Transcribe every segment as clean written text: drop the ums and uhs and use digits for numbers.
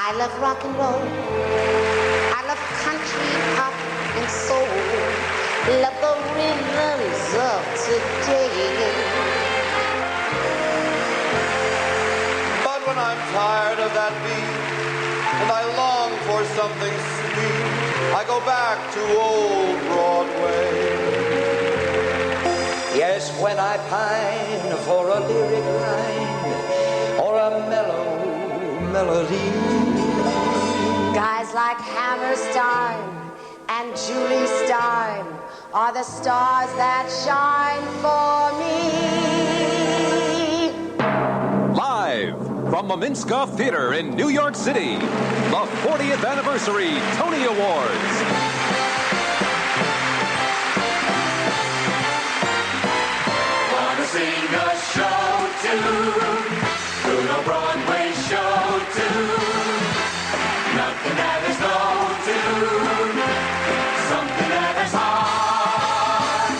I love rock and roll. I love country, pop, and soul. Love the rhythms of today. But when I'm tired of that beat and I long for something sweet, I go back to old Broadway. Yes, when I pine for a lyric line or a mellow melody. Guys like Hammerstein and Julie Stein are the stars that shine for me. Live from the Minska Theater in New York City, the 40th Anniversary Tony Awards. Wanna sing a show too, do a Broadway show too. Nothing that is no tune, something that is hard,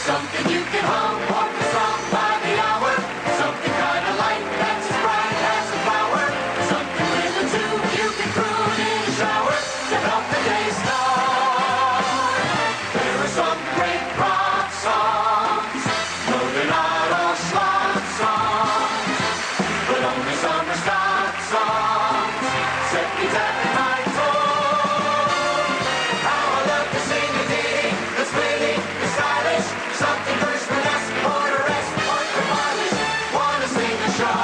something you can hum or the song by the hour, something kind of light that's as bright as a flower, something with a tune you can croon in the shower to help the day start. There are some great rock songs, no they're not all slog songs, but only some are stock songs. Set me tapping my toe. How I love to sing the ditty, the splitty, the stylish, something first for us, for the rest, or for polish. Wanna sing a show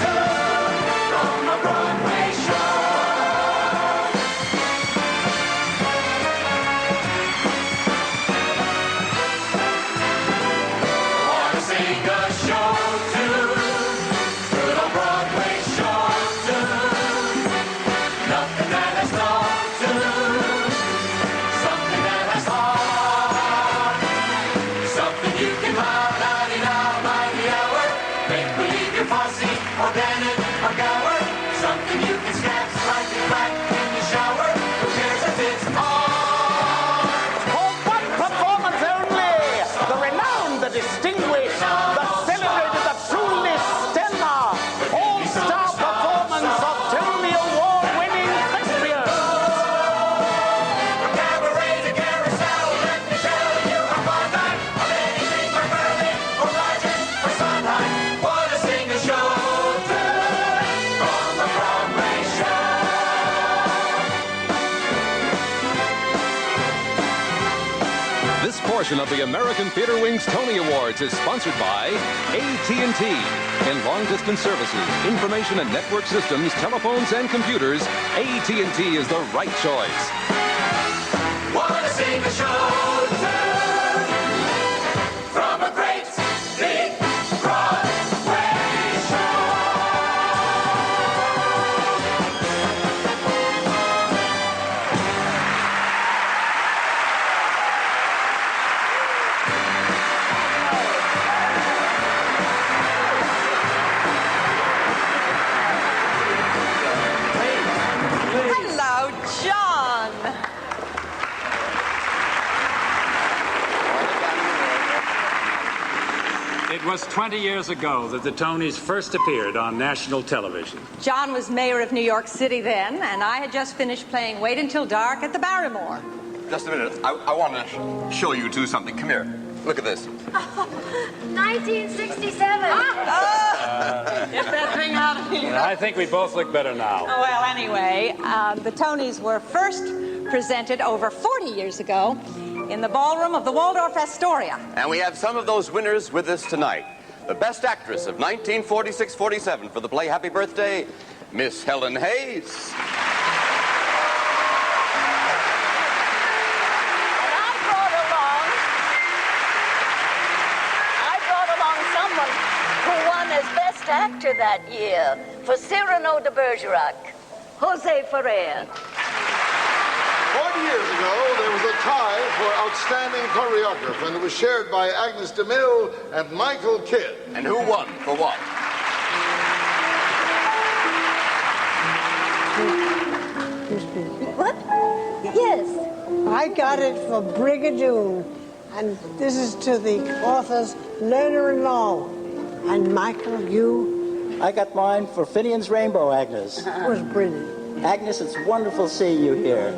too, from a Broadway show. Wanna sing a show too, good old Broadway show too. Nothing that has no tune, something that has heart, something you can love, now, by the hour. Make believe you're Fosse or Bennett or Gower, something you can scratch like a black in the shower. Who cares if it's art? For one performance only, the renowned, the distinguished, the celebrated, the truly stellar, all-star performance of Tony Award-winning thespian. From cabaret to carousel, let me tell you how fun time of anything for Berlin or Rogers or Sondheim. Wanna sing a show too, from a Broadway show. This portion of the American Theater Wing's Tony Awards is sponsored by AT&T. In long-distance services, information and network systems, telephones, and computers, AT&T is the right choice. Wanna sing a show too, from a great big Broadway show. Hello, John. It was 20 years ago that the Tonys first appeared on national television. John was mayor of New York City then, and I had just finished playing Wait Until Dark at the Barrymore. Just a minute. I want to show you two something. Come here. Look at this. 1967. Get that thing out of here. I think we both look better now. Well, anyway, the Tonys were first presented over 40 years ago in the ballroom of the Waldorf Astoria. And we have some of those winners with us tonight. The Best Actress of 1946-47 for the play Happy Birthday, Miss Helen Hayes. Someone who won as Best Actor that year for Cyrano de Bergerac, Jose Ferrer. 40 years ago, there was a tie for Outstanding Choreographer, and it was shared by Agnes DeMille and Michael Kidd. And who won for what? What? Yes. I got it for Brigadoon, and this is to the authors Lerner and Long. And Michael, you I got mine for Finian's Rainbow, Agnes. It was brilliant. Agnes, it's wonderful seeing you here.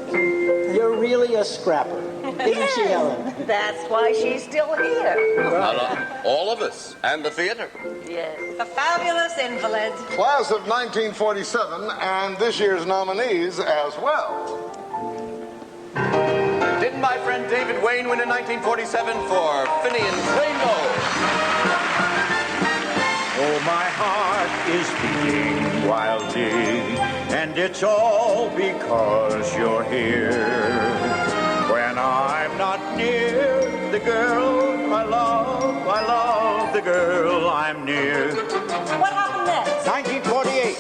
You're really a scrapper. Isn't she, Helen? That's why she's still here. All of us, and the theater. Yes. The fabulous invalid. Class of 1947 and this year's nominees as well. Didn't my friend David Wayne win in 1947 for Finian's Rainbow? Oh, my heart is beating wildly, and it's all because you're here. When I'm not near the girl I love the girl I'm near. What happened next? 1948.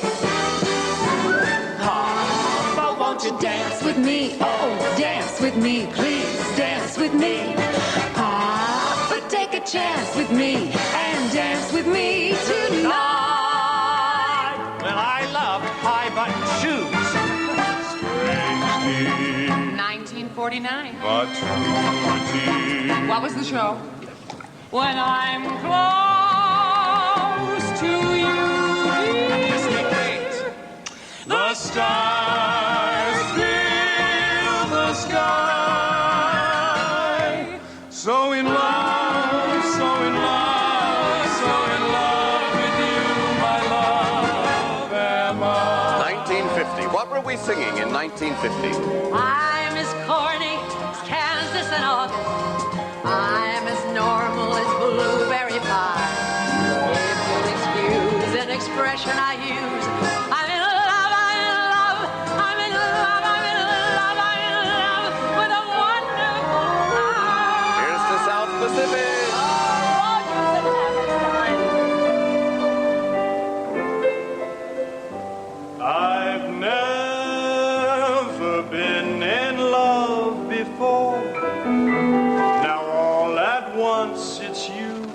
But won't you dance with me? Oh, dance with me, please dance with me. But take a chance with me and dance with me tonight. Well, I love high-button shoes. Strangely, 1949. but pretty. What was the show? When I'm close to you. The stars fill the sky. So in love, so in love, so in love with you, my love am I. 1950. What were we singing in 1950? I'm as corny as Kansas in August. I'm as normal as blueberry pie. If you'll excuse an expression I use, I'm in love, I'm in love, I'm in love, I'm in love, I'm in love with a wonderful life. Here's the South Pacific. I've never been in love before. Now all at once it's you.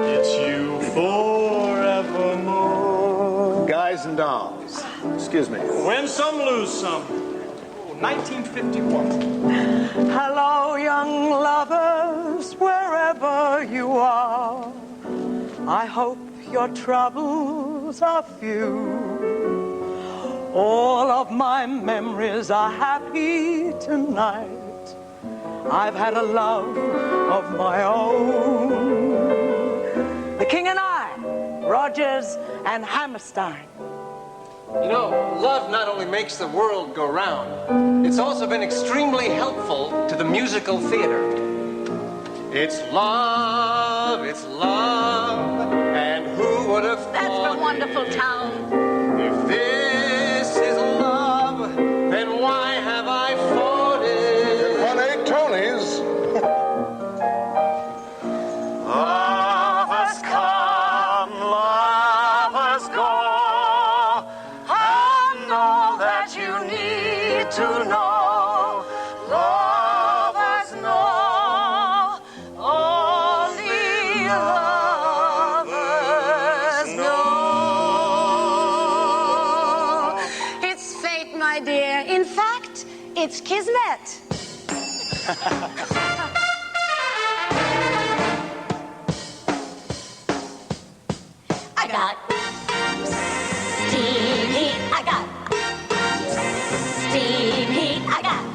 It's you forevermore. Guys and dolls. Excuse me. Win some, lose some. 1951. Hello, young lovers, wherever you are. I hope your troubles are few. All of my memories are happy tonight. I've had a love of my own. The King and I, Rogers and Hammerstein. You know, love not only makes the world go round, it's also been extremely helpful to the musical theater. It's love, and who would have thought That's the wonderful town. If this is love, then why have I fought it? It won 8 Tonys. Lovers come, lovers go. I know that you need to know. Lovers know, only lovers know. It's fate, my dear. In fact, it's kismet. I got steam heat. I got steam heat. I got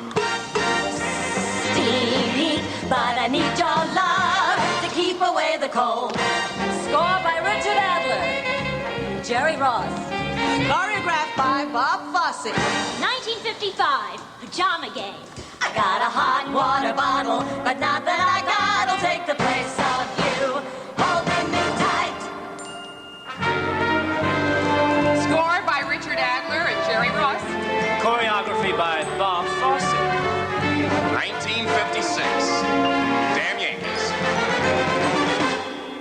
steam heat. But I need your love to keep away the cold. Score by Richard Adler. Jerry Ross. Choreographed by Bob Fosse. 1955, Pajama Game. I got a hot water bottle, but not that I got'll take the place of you. Holding me tight. Score by Richard Adler and Jerry Ross. Choreography by Bob Fosse. 1956. Damn Yankees.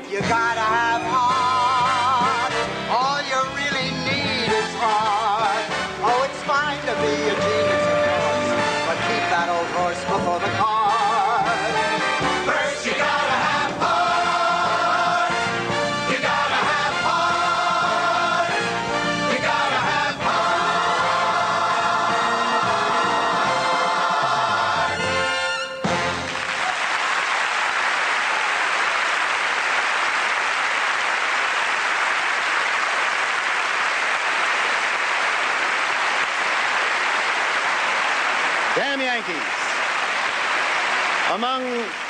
You gotta have heart. All you really need is heart. Oh, it's fine to be a genius, of course, but keep that old horse before the cart. First you gotta have Yankees.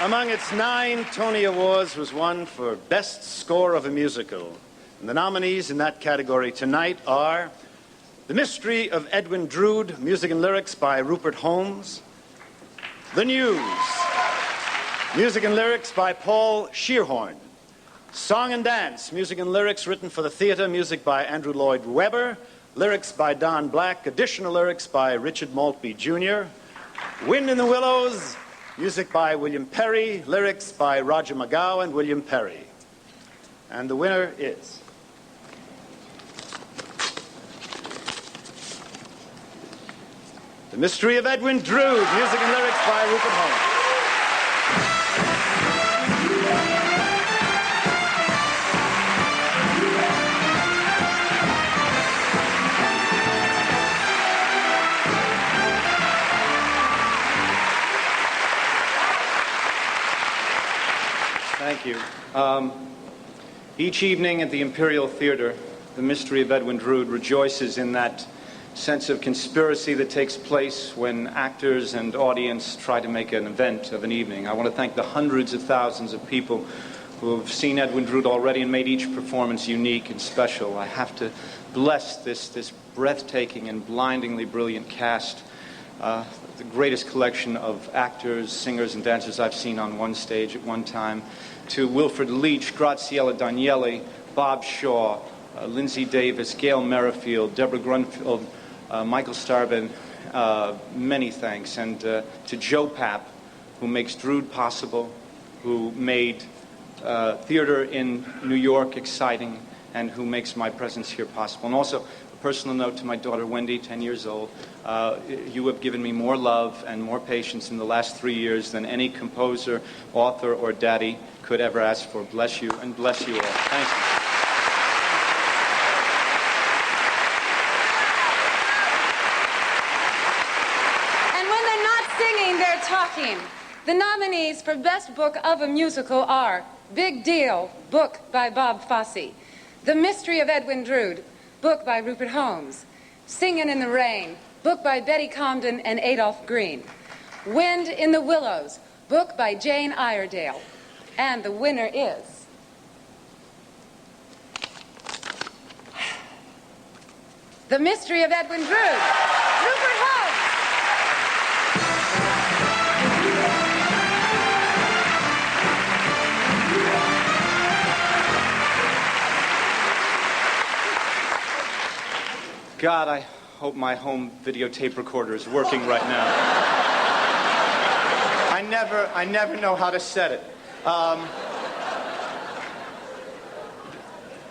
Among its 9 Tony Awards was one for Best Score of a Musical. And the nominees in that category tonight are The Mystery of Edwin Drood, music and lyrics by Rupert Holmes. The News, music and lyrics by Paul Shearhorn. Song and Dance, music and lyrics written for the theater, music by Andrew Lloyd Webber, lyrics by Don Black, additional lyrics by Richard Maltby Jr. Wind in the Willows, music by William Perry, lyrics by Roger McGough and William Perry. And the winner is The Mystery of Edwin Drood, music and lyrics by Rupert Holmes. Thank you. Each evening at the Imperial Theater, the Mystery of Edwin Drood rejoices in that sense of conspiracy that takes place when actors and audience try to make an event of an evening. I want to thank the hundreds of thousands of people who have seen Edwin Drood already and made each performance unique and special. I have to bless this breathtaking and blindingly brilliant cast, the greatest collection of actors, singers, and dancers I've seen on one stage at one time, to Wilfred Leach, Graziella Daniele, Bob Shaw, Lindsay Davis, Gail Merrifield, Deborah Grunfeld, Michael Starbin, many thanks. And to Joe Papp, who makes Drood possible, who made theater in New York exciting, and who makes my presence here possible. And also, a personal note to my daughter Wendy, 10 years old. You have given me more love and more patience in the last 3 years than any composer, author, or daddy could ever ask for. Bless you, and bless you all. Thank you. And when they're not singing, they're talking. The nominees for Best Book of a Musical are Big Deal, book by Bob Fosse; The Mystery of Edwin Drood, book by Rupert Holmes; Singin' in the Rain, book by Betty Comden and Adolph Green; Wind in the Willows, book by Jane Iredale. And the winner is The Mystery of Edwin Drood, Rupert Holmes. God, I hope my home videotape recorder is working right now. I never know how to set it.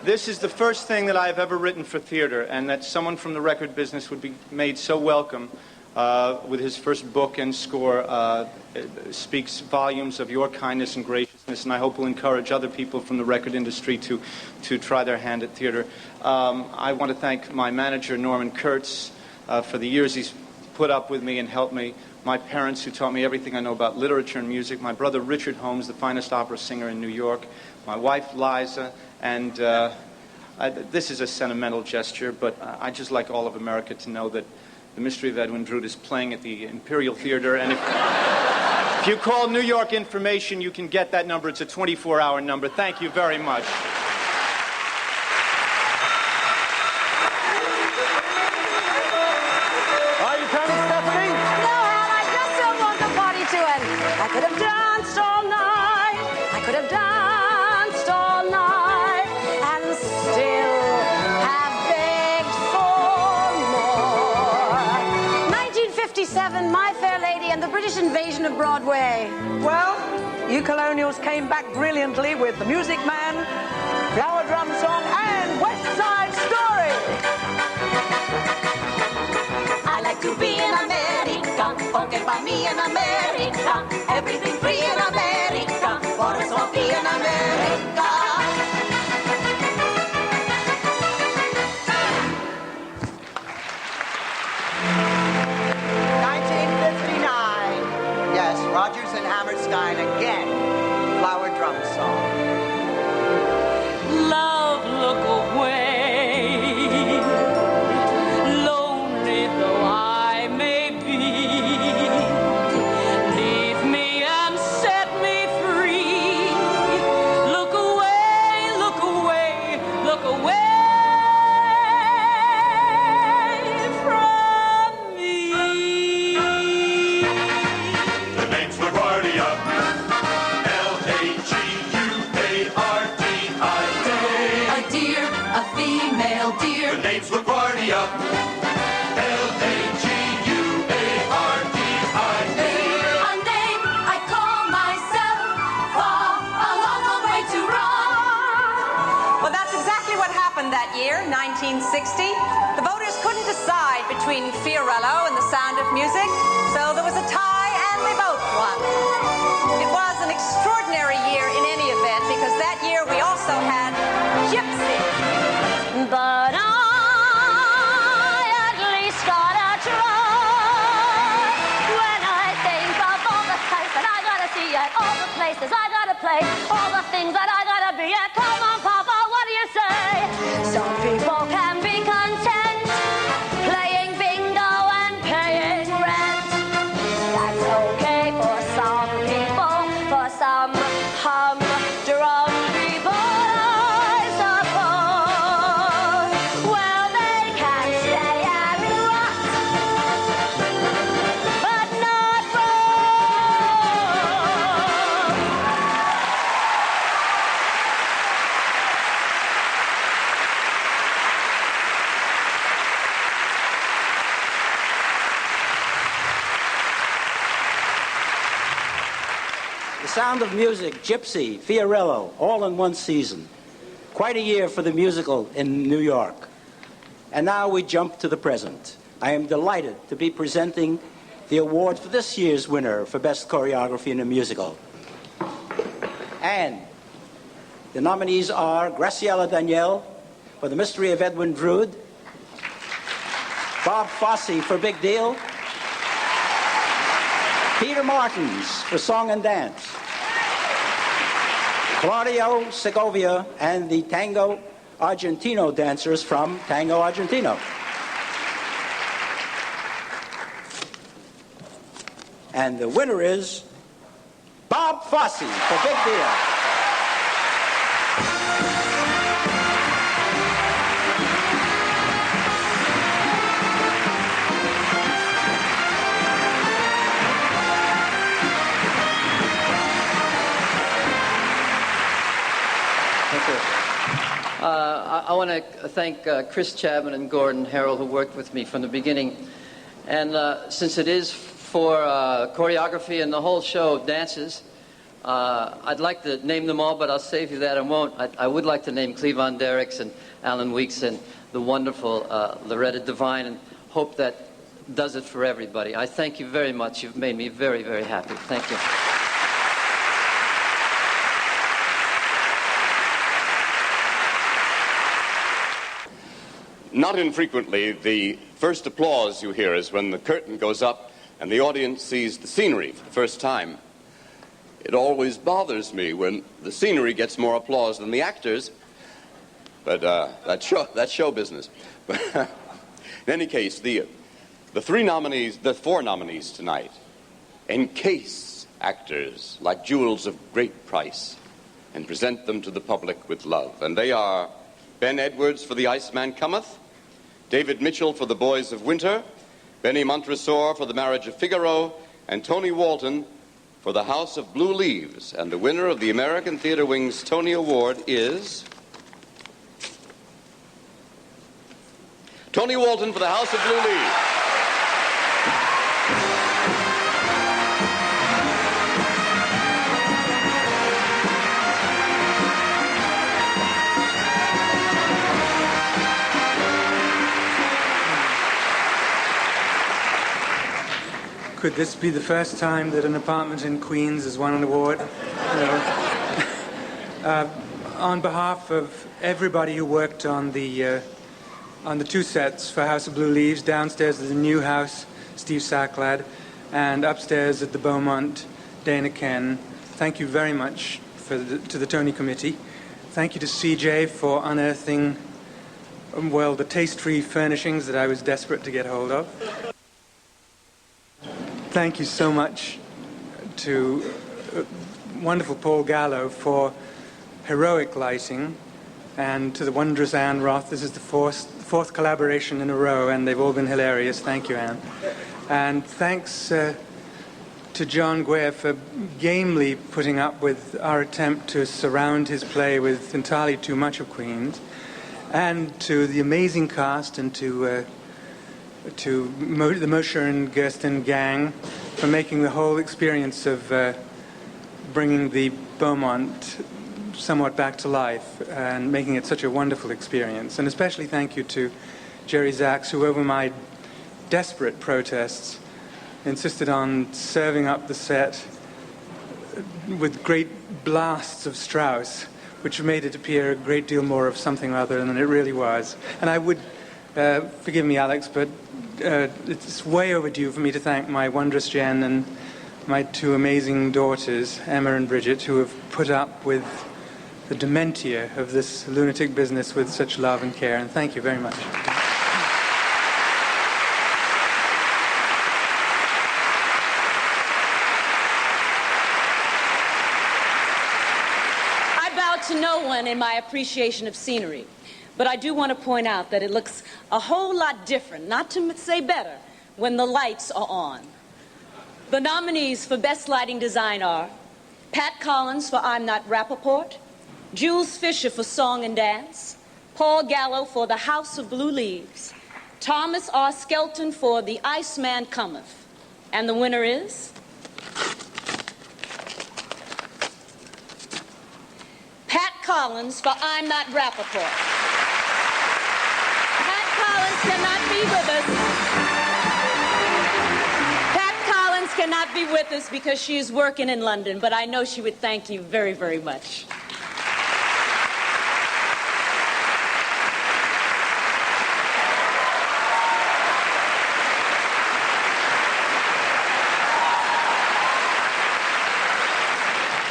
This is the first thing that I've ever written for theater, and that someone from the record business would be made so welcome with his first book and score speaks volumes of your kindness and graciousness, and I hope will encourage other people from the record industry to try their hand at theater. I want to thank my manager, Norman Kurtz, for the years he's put up with me and helped me. My parents, who taught me everything I know about literature and music. My brother, Richard Holmes, the finest opera singer in New York. My wife, Liza. And this is a sentimental gesture, but I'd just like all of America to know that The Mystery of Edwin Drood is playing at the Imperial Theater. And if you call New York Information, you can get that number. It's a 24-hour number. Thank you very much. I could have danced all night, I could have danced all night, and still have begged for more. 1957, My Fair Lady and the British Invasion of Broadway. Well, you colonials came back brilliantly with The Music Man, Flower Drum Song, and West Side Story. I like to be in America, porque pa' mí en America, everything free in America, por eso aquí en America. 1959. Yes, Rodgers and Hammerstein again. Flower Drum Song. Love, look away. Lonely though I may be, Philadelphia. L-A-G-U-A-R-D-I-A. A name I call myself, far a long, long way to run. Well, that's exactly what happened that year, 1960. The voters couldn't decide between Fiorello and The Sound of Music, so there was a tie and we both won. It was an extraordinary year in any event because that year we also had Gypsy. But I at least got a try. When I think of all the sights that I gotta see at all the places I gotta play, all the things that I gotta be at. Come on, Papa, what do you say? Some people can be content playing bingo and paying rent. That's okay for some people, for some humdrum people, I suppose. Well, they can stay and rot, but not The Sound of Music, Gypsy, Fiorello, all in one season. Quite a year for the musical in New York. And now we jump to the present. I am delighted to be presenting the award for this year's winner for Best Choreography in a Musical. And the nominees are Graciela Danielle for The Mystery of Edwin Drood, Bob Fosse for Big Deal, Peter Martins for Song and Dance, Claudio Segovia and the Tango Argentino dancers from Tango Argentino. And the winner is Bob Fosse for Big Deal. I want to thank Chris Chapman and Gordon Harrell, who worked with me from the beginning. And since it is for choreography and the whole show dances, I'd like to name them all, but I'll save you that. I won't. I would like to name Cleavon Derricks and Alan Weeks and the wonderful Loretta Devine, and hope that does it for everybody. I thank you very much. You've made me very, very happy. Thank you. Not infrequently, the first applause you hear is when the curtain goes up and the audience sees the scenery for the first time. It always bothers me when the scenery gets more applause than the actors, but that's show business. But in any case, the four nominees tonight encase actors like jewels of great price and present them to the public with love. And they are Ben Edwards for The Iceman Cometh, David Mitchell for The Boys of Winter, Benny Montresor for The Marriage of Figaro, and Tony Walton for The House of Blue Leaves. And the winner of the American Theatre Wing's Tony Award is Tony Walton for The House of Blue Leaves. Could this be the first time that an apartment in Queens has won an award? On behalf of everybody who worked on the two sets for House of Blue Leaves, downstairs at the new house, Steve Sacklad, and upstairs at the Beaumont, Dana Ken, thank you very much to the Tony Committee. Thank you to CJ for unearthing, the taste-free furnishings that I was desperate to get hold of. Thank you so much to wonderful Paul Gallo for heroic lighting, and to the wondrous Anne Roth. This is the fourth collaboration in a row, and they've all been hilarious. Thank you, Anne. And thanks to John Guare for gamely putting up with our attempt to surround his play with entirely too much of Queens. and to the amazing cast and to the Mosher and Gersten gang for making the whole experience of bringing the Beaumont somewhat back to life and making it such a wonderful experience. And especially thank you to Jerry Zaks, who over my desperate protests insisted on serving up the set with great blasts of Strauss, which made it appear a great deal more of something other than it really was. And I would, forgive me, Alex, but it's way overdue for me to thank my wondrous Jen and my two amazing daughters, Emma and Bridget, who have put up with the dementia of this lunatic business with such love and care. And thank you very much. To no one in my appreciation of scenery, but I do want to point out that it looks a whole lot different, not to say better, when the lights are on. The nominees for Best Lighting Design are Pat Collins for I'm Not Rappaport, Jules Fisher for Song and Dance, Paul Gallo for The House of Blue Leaves, Thomas R. Skelton for The Iceman Cometh, and the winner is Pat Collins for I'm Not Rappaport. Pat Collins cannot be with us. Pat Collins cannot be with us because she is working in London, but I know she would thank you very, very much.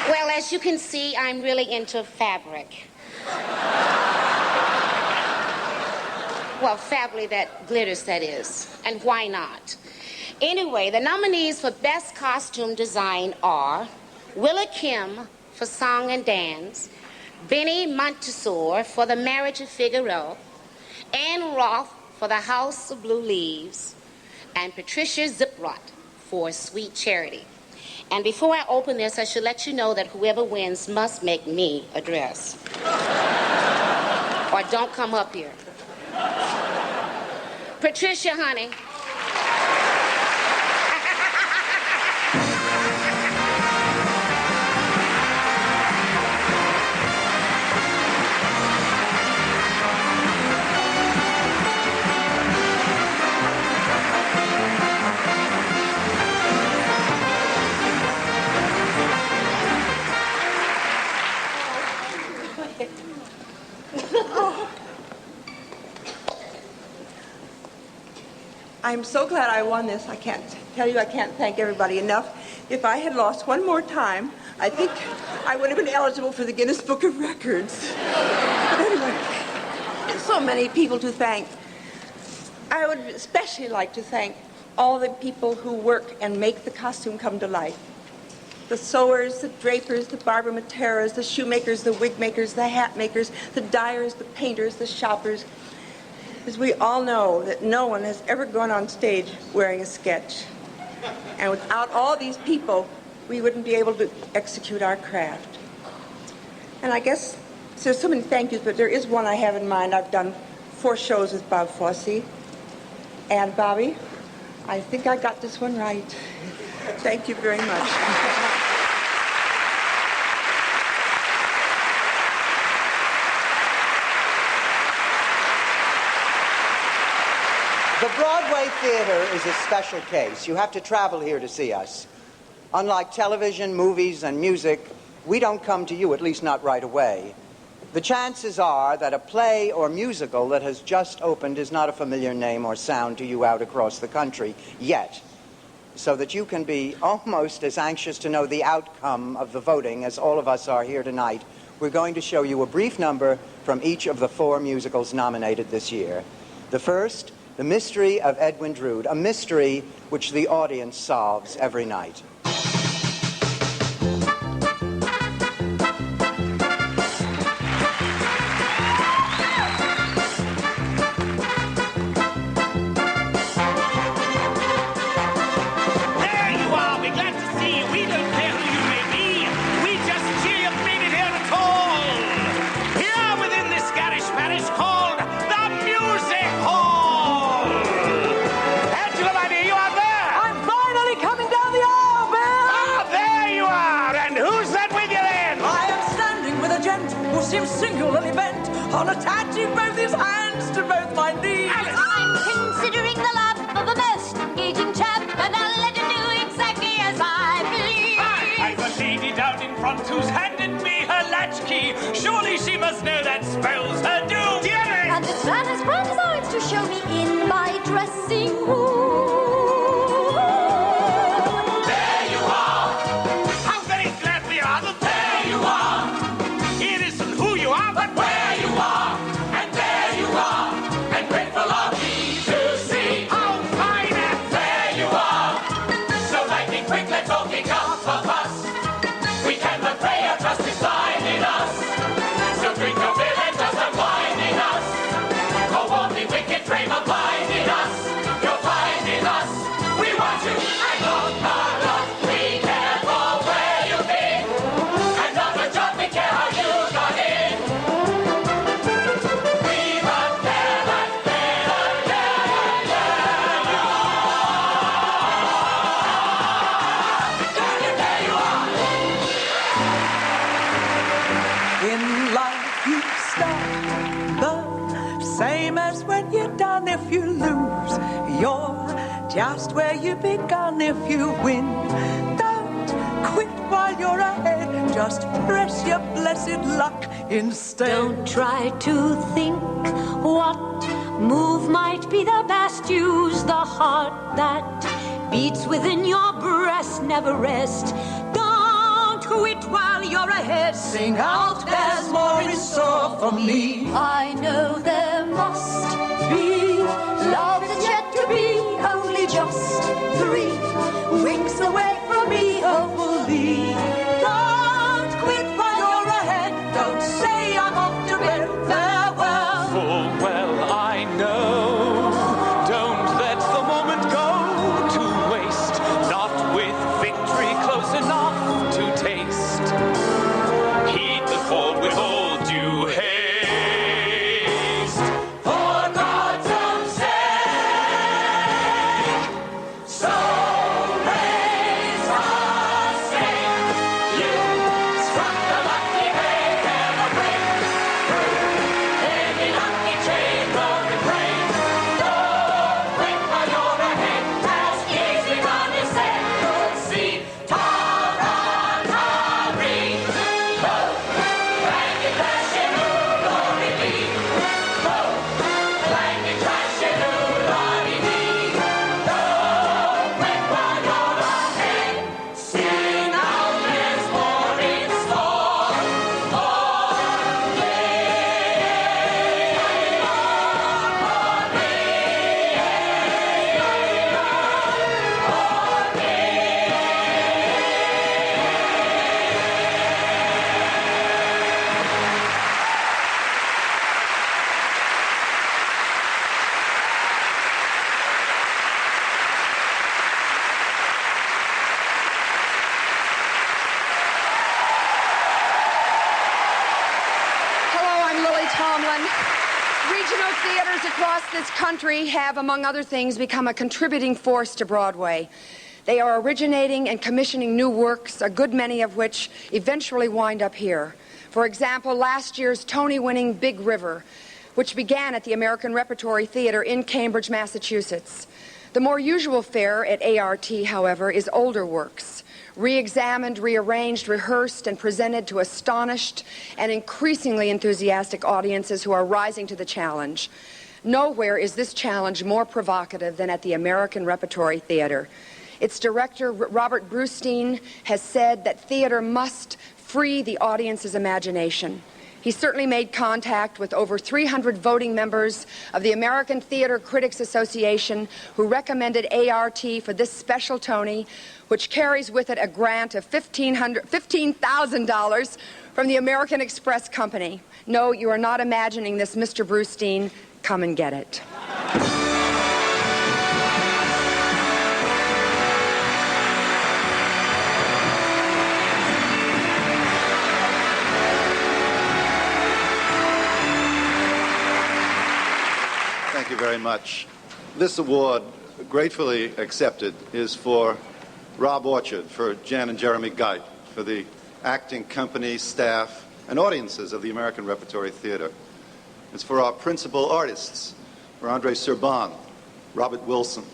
Well, as you can see, I'm really into fabric. Well, fabric that glitters, that is. And why not? Anyway, the nominees for Best Costume Design are Willa Kim for Song and Dance, Benny Montessor for The Marriage of Figaro, Ann Roth for The House of Blue Leaves, and Patricia Ziprot for Sweet Charity. And before I open this, I should let you know that whoever wins must make me a dress. Or don't come up here. Patricia, honey. I'm so glad I won this. I can't tell you, I can't thank everybody enough. If I had lost one more time, I think I would have been eligible for the Guinness Book of Records. But anyway, there's so many people to thank. I would especially like to thank all the people who work and make the costume come to life. The sewers, the drapers, the barber materas, the shoemakers, the wig makers, the hat makers, the dyers, the painters, the shoppers. As we all know that no one has ever gone on stage wearing a sketch. And without all these people, we wouldn't be able to execute our craft. And I guess there's so many thank yous, but there is one I have in mind. I've done 4 shows with Bob Fosse. And Bobby, I think I got this one right. Thank you very much. The Broadway Theater is a special case. You have to travel here to see us. Unlike television, movies, and music, we don't come to you, at least not right away. The chances are that a play or musical that has just opened is not a familiar name or sound to you out across the country yet, so that you can be almost as anxious to know the outcome of the voting as all of us are here tonight. We're going to show you a brief number from each of the 4 musicals nominated this year. The first, The Mystery of Edwin Drood, a mystery which the audience solves every night. There you are. We're glad to see you. We don't care who you may be. We just cheer you made it here at all. Here within this garish parish called attaching both his hands to both my knees. I'm considering the love of a most engaging chap, and I'll let him do exactly as I please. I've a lady down in front who's handed me her latchkey. Surely she must know that spells her doom. And this man has bright his eyes to show me in my dressing room. There you are. How very glad we are that there you are. It isn't who you are, but where you are. And there you are. And grateful are we to see how fine and there you are. So lightning quick, let's all kick out of us. We can but pray our trust is thine in us. So drink your fill and just unwind in us. Oh, won't the wicked frame of mind in us. You'll find in us. We want you and all our love. We care for where you've been. And not a job, we care how you got in. We run there like better, In life you start the same as when you're done. If you lose, you're just where you begun. If you win, don't quit while you're ahead. Just press your blessed luck instead. Don't try to think what move might be the best. Use the heart that beats within your breast. Never rest. Don't quit while you're ahead. Sing out, there's more in store for me. I know there must be love that's yet to be. Only just 3 weeks away from me, hopefully. Don't quit while you're ahead. Don't say I'm off to bed. Farewell. Full well I know. Don't let the moment go to waste. Not with victory close enough to taste. Heed the call with all due haste. For God's own sake. So raise our sail. You struck the lucky break and a break through any lucky chamber we break. Don't quit while you're ahead. As easy run is said. Good see. Ta-ra-ta-ree. Both clanging, crashing, glory-lee. Both clanging, crashing, glory-lee. Don't quit while you're ahead. Sing out, there's more in store Hello, I'm Lily Tomlin. Regional theaters across this country have, among other things, become a contributing force to Broadway. They are originating and commissioning new works, a good many of which eventually wind up here. For example, last year's Tony-winning Big River, which began at the American Repertory Theater in Cambridge, Massachusetts. The more usual fare at ART, however, is older works, re-examined, rearranged, rehearsed, and presented to astonished and increasingly enthusiastic audiences who are rising to the challenge. Nowhere is this challenge more provocative than at the American Repertory Theater. Its director, Robert Brustein, has said that theater must free the audience's imagination. He certainly made contact with over 300 voting members of the American Theater Critics Association who recommended ART for this special Tony, which carries with it a grant of $15,000 from the American Express Company. No, you are not imagining this, Mr. Brustein. Come and get it. Thank you very much. This award, gratefully accepted, is for Rob Orchard, for Jan and Jeremy Geit, for the acting company, staff, and audiences of the American Repertory Theater. It's for our principal artists, for Andre Serban, Robert Wilson,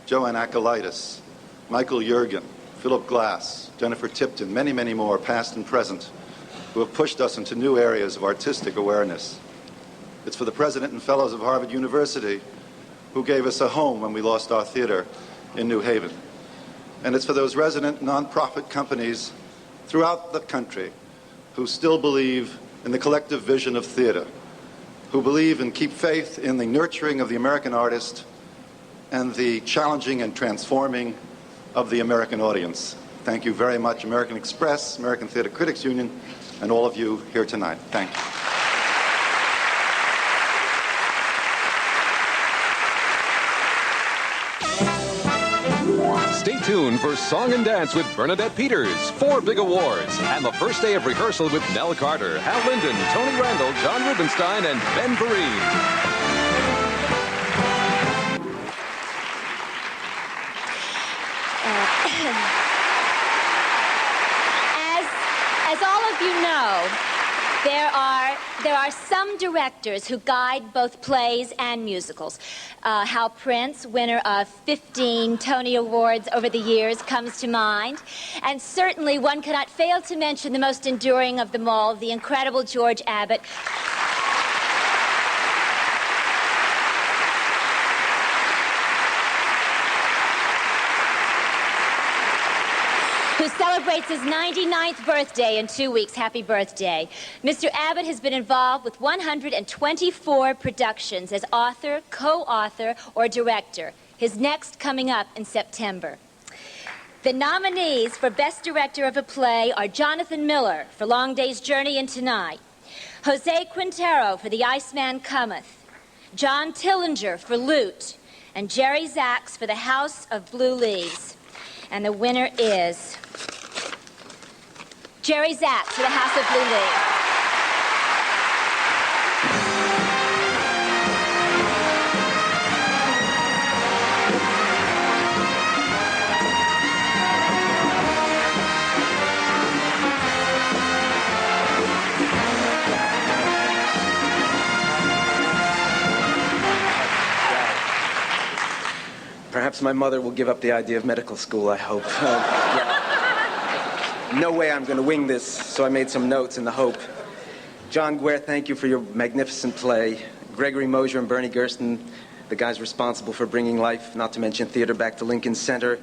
Joanne Akalitis, Michael Juergen, Philip Glass, Jennifer Tipton, many, many more, past and present, who have pushed us into new areas of artistic awareness. It's for the president and fellows of Harvard University, who gave us a home when we lost our theater in New Haven. And it's for those resident nonprofit companies throughout the country who still believe in the collective vision of theater, who believe and keep faith in the nurturing of the American artist and the challenging and transforming of the American audience. Thank you very much, American Express, American Theater Critics Union, and all of you here tonight. Thank you. Stay tuned for Song and Dance with Bernadette Peters, 4 big awards, and the first day of rehearsal with Nell Carter, Hal Linden, Tony Randall, John Rubinstein, and Ben Vereen. As all of you know, there are some directors who guide both plays and musicals. Hal Prince, winner of 15 Tony Awards over the years, comes to mind. And certainly one cannot fail to mention the most enduring of them all, the incredible George Abbott, who celebrates his 99th birthday in 2 weeks. Happy birthday. Mr. Abbott has been involved with 124 productions as author, co-author, or director. His next coming up in September. The nominees for Best Director of a Play are Jonathan Miller for Long Day's Journey into Night, Jose Quintero for The Iceman Cometh, John Tillinger for Loot, and Jerry Zaks for The House of Blue Leaves. And the winner is Jerry Zaks for The House of Blue Leaves. Perhaps my mother will give up the idea of medical school, I hope. No way I'm going to wing this, so I made some notes in the hope. John Guare, thank you for your magnificent play. Gregory Mosher and Bernie Gersten, the guys responsible for bringing life, not to mention theater, back to Lincoln Center.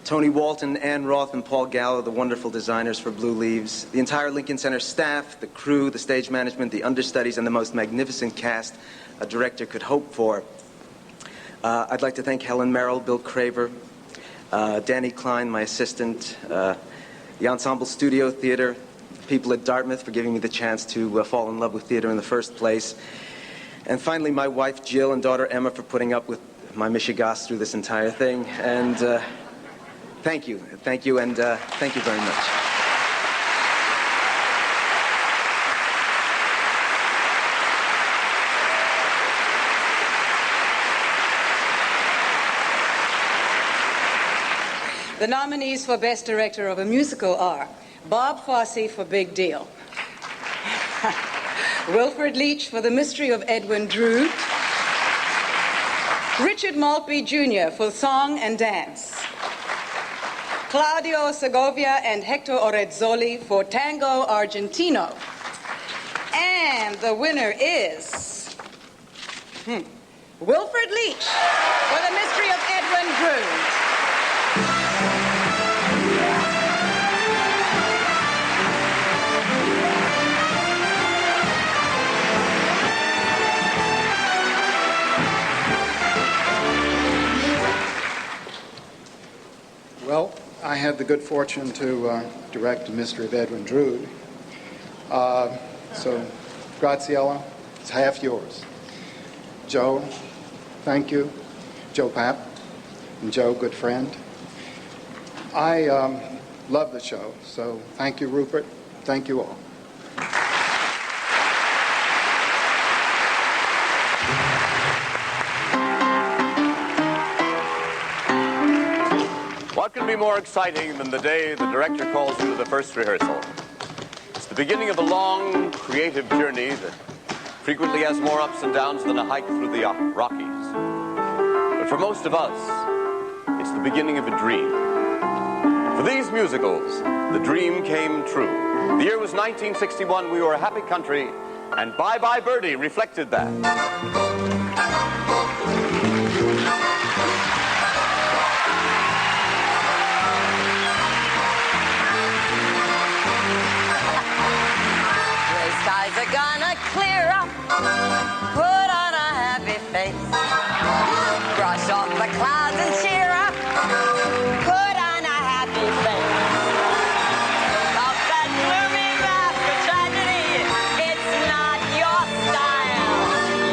Tony Walton, Ann Roth, and Paul Gallo, the wonderful designers for Blue Leaves. The entire Lincoln Center staff, the crew, the stage management, the understudies, and the most magnificent cast a director could hope for. I'd like to thank Helen Merrill, Bill Craver, Danny Klein, my assistant, the Ensemble Studio Theater, people at Dartmouth for giving me the chance to fall in love with theater in the first place. And finally, my wife Jill and daughter Emma for putting up with my mishigas through this entire thing. And thank you, and thank you very much. The nominees for Best Director of a Musical are Bob Fosse for Big Deal, Wilfred Leach for The Mystery of Edwin Drood, Richard Maltby Jr. for Song and Dance, Claudio Segovia and Hector Orezzoli for Tango Argentino. And the winner is Wilfred Leach for The Mystery of Edwin Drood. Well, I had the good fortune to direct The Mystery of Edwin Drood. So, Graziella, it's half yours. Joe, thank you. Joe Papp, and Joe, good friend. I love the show, so thank you, Rupert. Thank you all. What can be more exciting than the day the director calls you to the first rehearsal? It's the beginning of a long, creative journey that frequently has more ups and downs than a hike through the Rockies. But for most of us, it's the beginning of a dream. For these musicals, the dream came true. The year was 1961, we were a happy country, and Bye Bye Birdie reflected that. Gray skies are gonna clear up. Put on a happy face. Brush off the clouds and cheer up. Put on a happy face. Take off that gloomy mask of tragedy. It's not your style.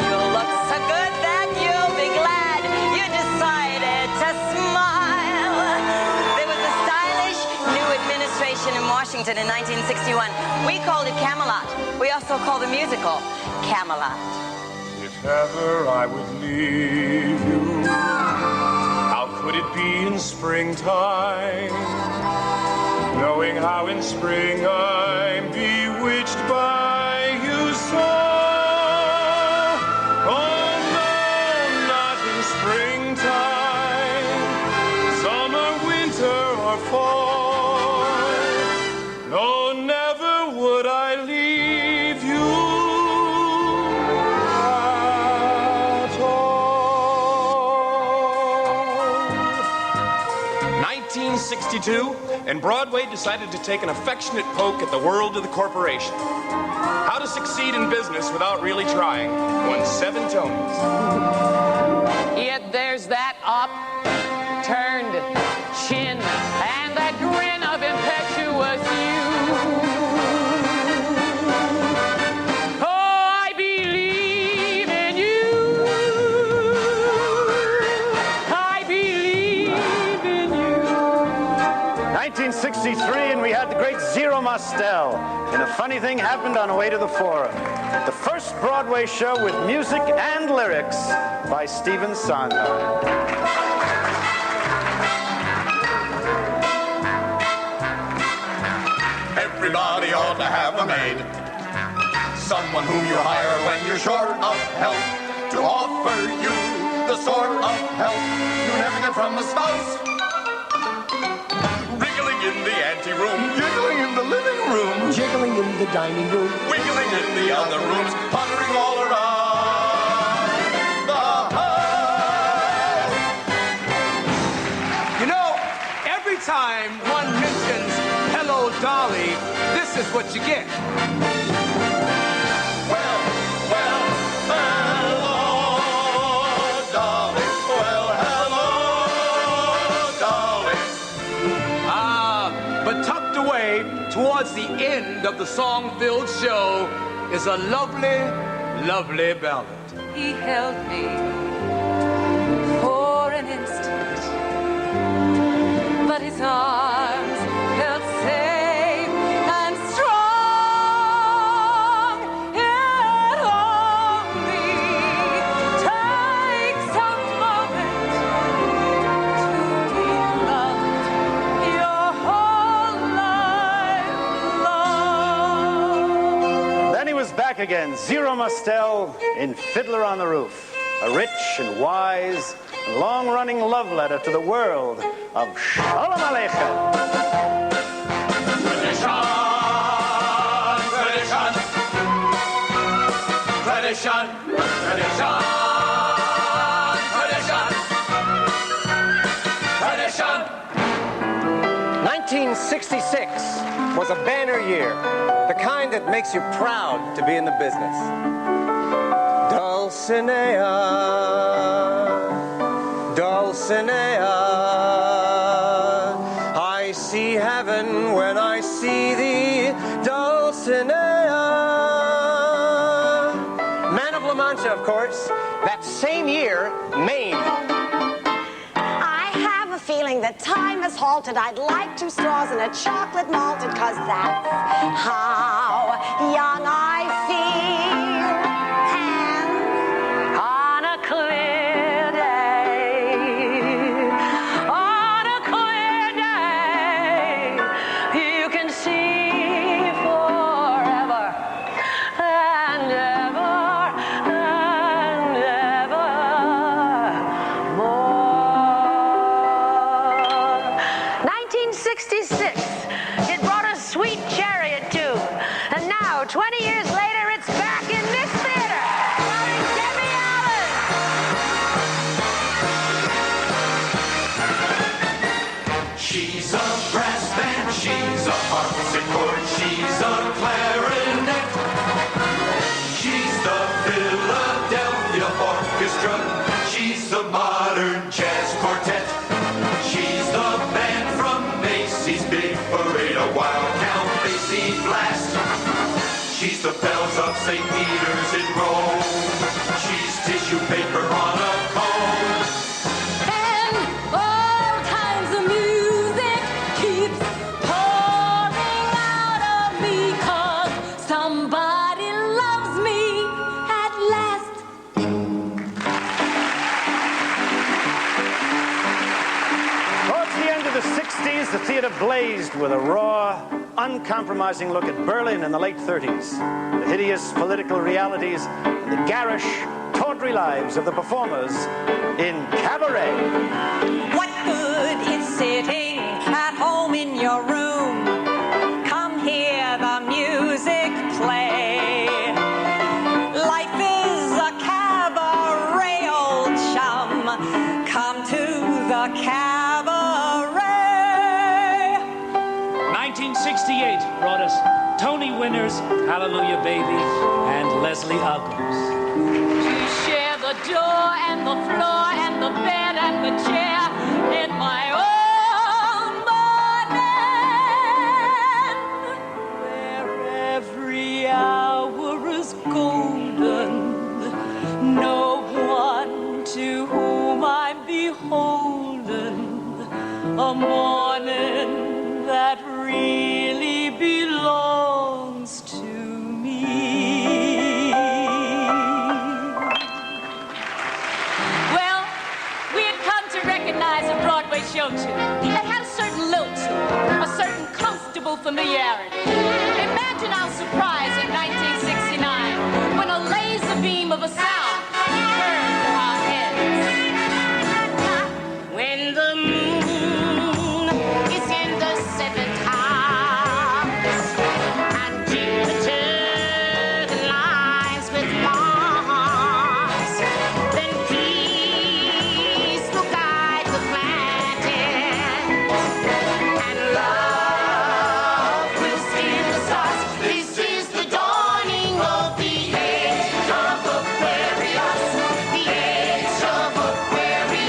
You'll look so good that you'll be glad you decided to smile. There was a stylish new administration in Washington in 1961. We called it Camelot. We also called the musical Camelot. If ever I would leave you, how could it be in springtime? Knowing how in spring I'm bewitched by you so. Oh no, not in springtime, summer, winter, or fall. No, never would I leave you at all. 1962, and Broadway decided to take an affectionate poke at the world of the corporation. How to succeed in business without really trying won 7 Tonys. Yet there's that upturned chin and that grin of impetuous youth. Oh, I believe in you. I believe in you. 1963, and we had the great Zero Mostel. And a funny thing happened on the way to the Forum. The first Broadway show with music and lyrics by Stephen Sondheim. Everybody ought to have a maid, someone whom you hire when you're short of help, to offer you the sort of help you never get from a spouse. Wriggling in the anteroom, giggling in the living room, jiggling in the dining room, wiggling in the other rooms, puttering all around the house. You know, every time one mentions Hello, Dolly, this is what you get. But tucked away towards the end of the song-filled show is a lovely, lovely ballad. He held me for an instant, but his arms felt safe and strong. It only takes a moment to be loved your whole life long. Then he was back again, Zero Mostel in Fiddler on the Roof. A rich and wise and long-running love letter to the world of Shalom Aleichem. Tradition, tradition, tradition, tradition, tradition, tradition. 1966 was a banner year, the kind that makes you proud to be in the business. Dulcinea, Dulcinea, I see heaven when I see thee, Dulcinea. Man of La Mancha, of course, that same year, Maine. I have a feeling that time has halted. I'd like 2 straws and a chocolate malted, 'cause that's how young I feel. And on a clear day, on a clear day, you can see forever and ever 60s, the theater blazed with a raw, uncompromising look at Berlin in the late 30s, the hideous political realities and the garish, tawdry lives of the performers in cabaret. What good is sitting at home in your room? Come hear the music play. Life is a cabaret, old chum. Come to the cabaret. 1968 brought us Tony winners, Hallelujah Baby, and Leslie Uggams. To share the door and the floor and the bed and the chair in my own morning, where every hour is golden, no one to whom I'm beholden, a morning that really belongs to me. Well, we had come to recognize a Broadway show tune that had a certain lilt to it, a certain comfortable familiarity. Imagine our surprise in 1969 when a laser beam of a sound turned our heads. When the moon is in the seventh house and Jupiter aligns with Mars, then peace will guide the planets and love will steer the stars. This is the dawning of the age of Aquarius, the age of Aquarius.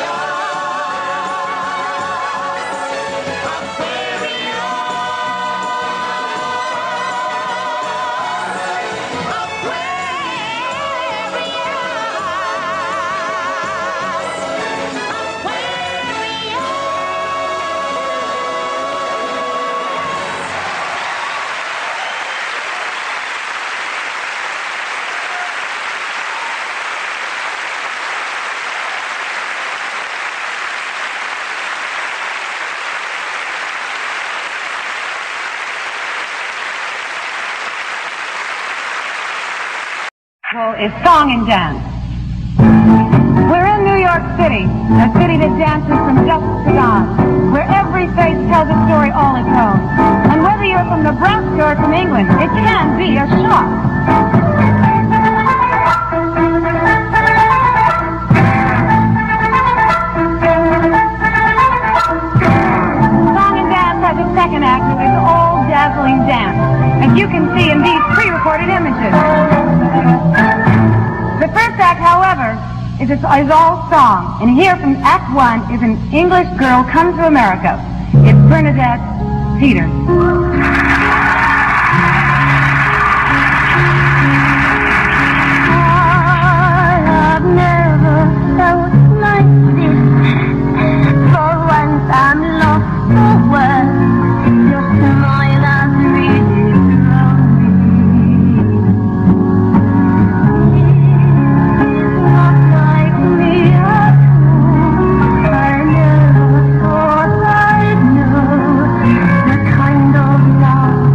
Is song and dance. We're in New York City, a city that dances from dusk to dawn, where every face tells a story all its own. And whether you're from Nebraska or from England, it can be a shock. Song and dance has a second act that is all dazzling dance, as you can see in these pre-recorded images. The first act, however, is all song. And here from Act 1 is an English girl come to America. It's Bernadette Peters. I've never felt like this. For once I'm lost for words. Your smile has really thrown me. It's not like me at all. I never thought I'd know the kind of love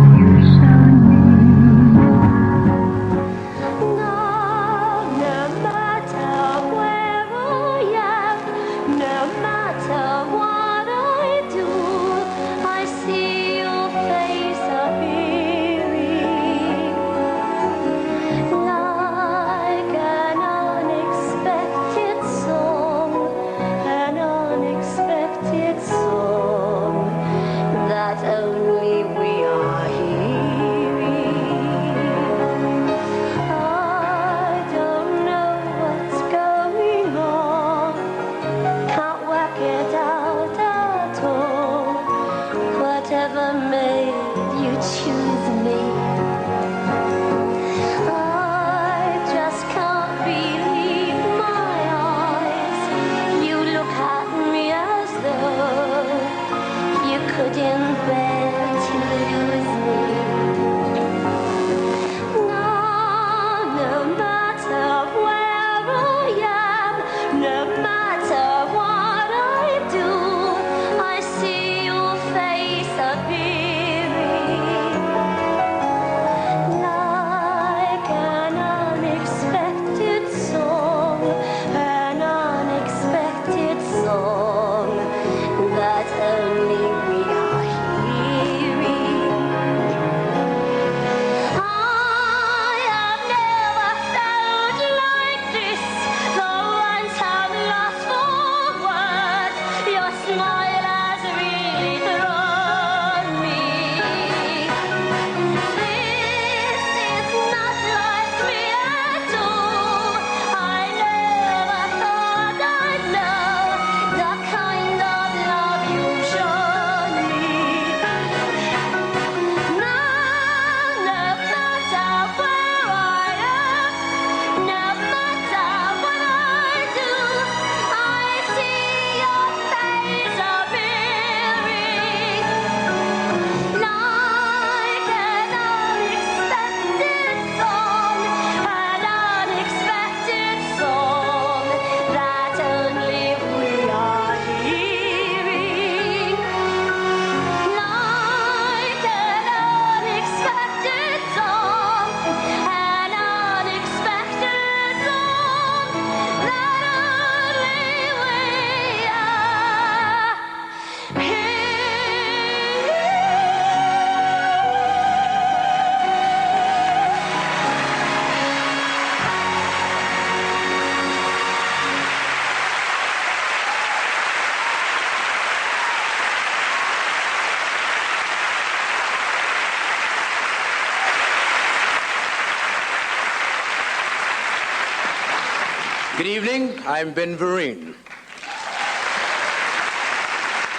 Good evening, I'm Ben Vereen.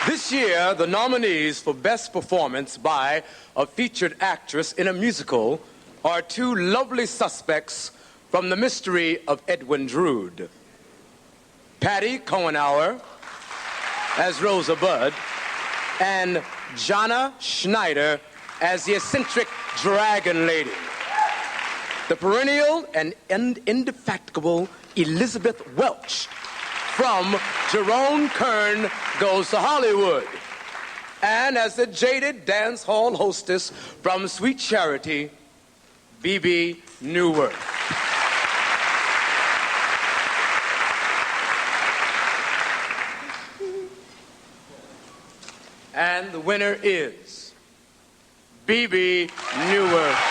This year, the nominees for Best Performance by a Featured Actress in a Musical are two lovely suspects from The Mystery of Edwin Drood. Patty Cohenauer as Rosa Budd, and Jana Schneider as the eccentric dragon lady. The perennial and indefatigable Elizabeth Welch from Jerome Kern Goes to Hollywood. And as the jaded dance hall hostess from Sweet Charity, Bebe Neuwirth. And the winner is Bebe Neuwirth.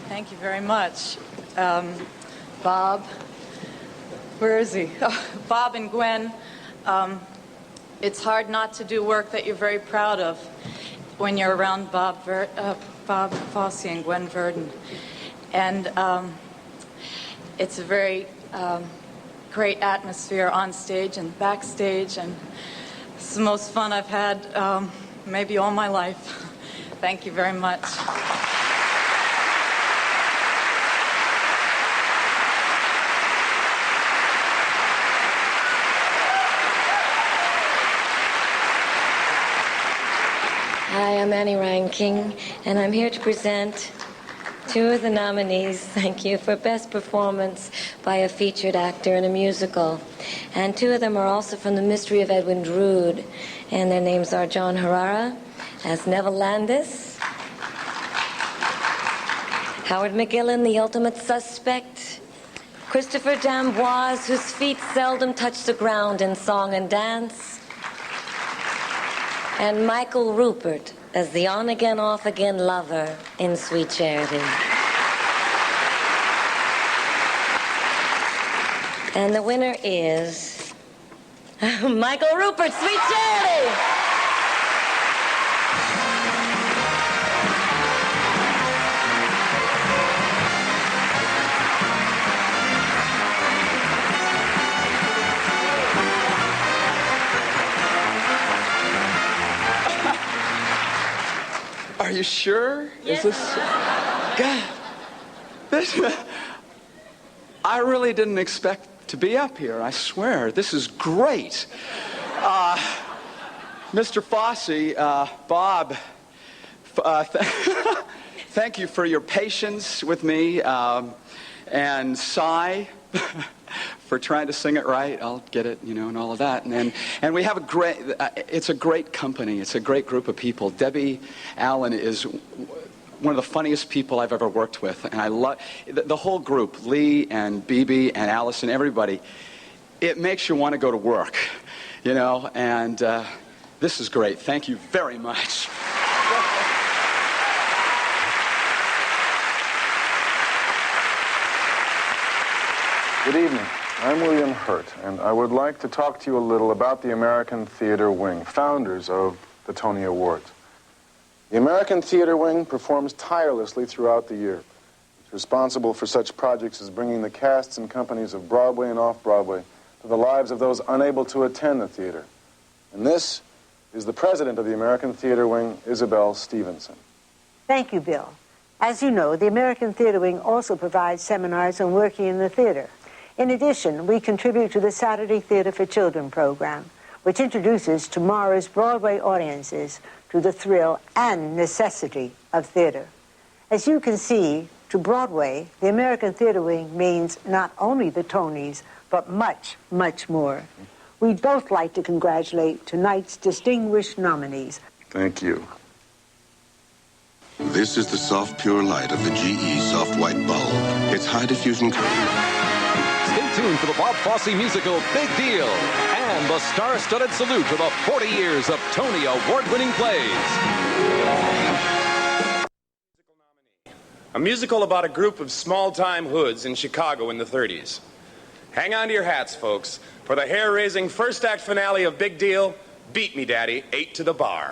Thank you very much. Bob, where is he? Oh, Bob and Gwen, it's hard not to do work that you're very proud of when you're around Bob Fosse and Gwen Verdon. And it's a very great atmosphere on stage and backstage, and it's the most fun I've had maybe all my life. Thank you very much. Hi, I'm Annie Ryan King, and I'm here to present two of the nominees, thank you, for Best Performance by a Featured Actor in a Musical. And two of them are also from The Mystery of Edwin Drood, and their names are John Herrera as Neville Landis, Howard McGillen, the ultimate suspect, Christopher D'Amboise, whose feet seldom touch the ground in song and dance, and Michael Rupert as the on-again, off-again lover in Sweet Charity. And the winner is Michael Rupert, Sweet Charity! Are you sure? Yes. Is this... God. I really didn't expect to be up here, I swear. This is great. Mr. Fosse, Bob, thank you for your patience with me, and Cy, for trying to sing it right. I'll get it, and all of that. And we have it's a great company. It's a great group of people. Debbie Allen is one of the funniest people I've ever worked with. And I love the whole group, Lee and Bebe and Allison, everybody. It makes you want to go to work, and this is great. Thank you very much. Good evening. I'm William Hurt, and I would like to talk to you a little about the American Theater Wing, founders of the Tony Awards. The American Theater Wing performs tirelessly throughout the year. It's responsible for such projects as bringing the casts and companies of Broadway and off-Broadway to the lives of those unable to attend the theater. And this is the president of the American Theater Wing, Isabel Stevenson. Thank you, Bill. As you know, the American Theater Wing also provides seminars on working in the theater. In addition, we contribute to the Saturday Theater for Children program, which introduces tomorrow's Broadway audiences to the thrill and necessity of theater. As you can see, to Broadway, the American Theater Wing means not only the Tonys, but much, much more. We'd both like to congratulate tonight's distinguished nominees. Thank you. This is the soft, pure light of the GE Soft White Bulb. It's high diffusion current. Stay tuned for the Bob Fosse musical Big Deal and the star-studded salute to the 40 years of Tony Award-winning plays. a musical about a group of small-time hoods in Chicago in the 30s. Hang on to your hats, folks, for the hair-raising first act finale of Big Deal, Beat Me, Daddy, 8 to the Bar.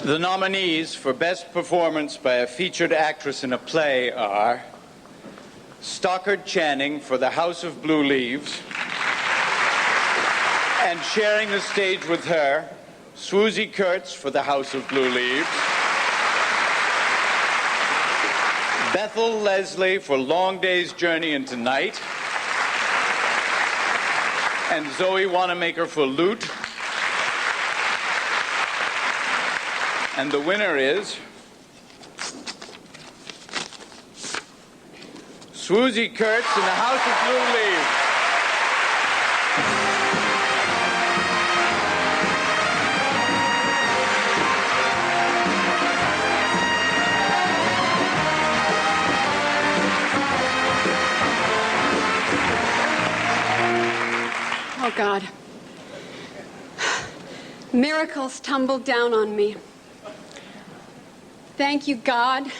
The nominees for Best Performance by a Featured Actress in a Play are Stockard Channing for The House of Blue Leaves, and sharing the stage with her, Swoosie Kurtz for The House of Blue Leaves, Bethel Leslie for Long Day's Journey into Night, and Zoe Wanamaker for Loot. And the winner is Swoosie Kurtz in The House of Blue Leaves. Oh, God. Miracles tumbled down on me. Thank you, God.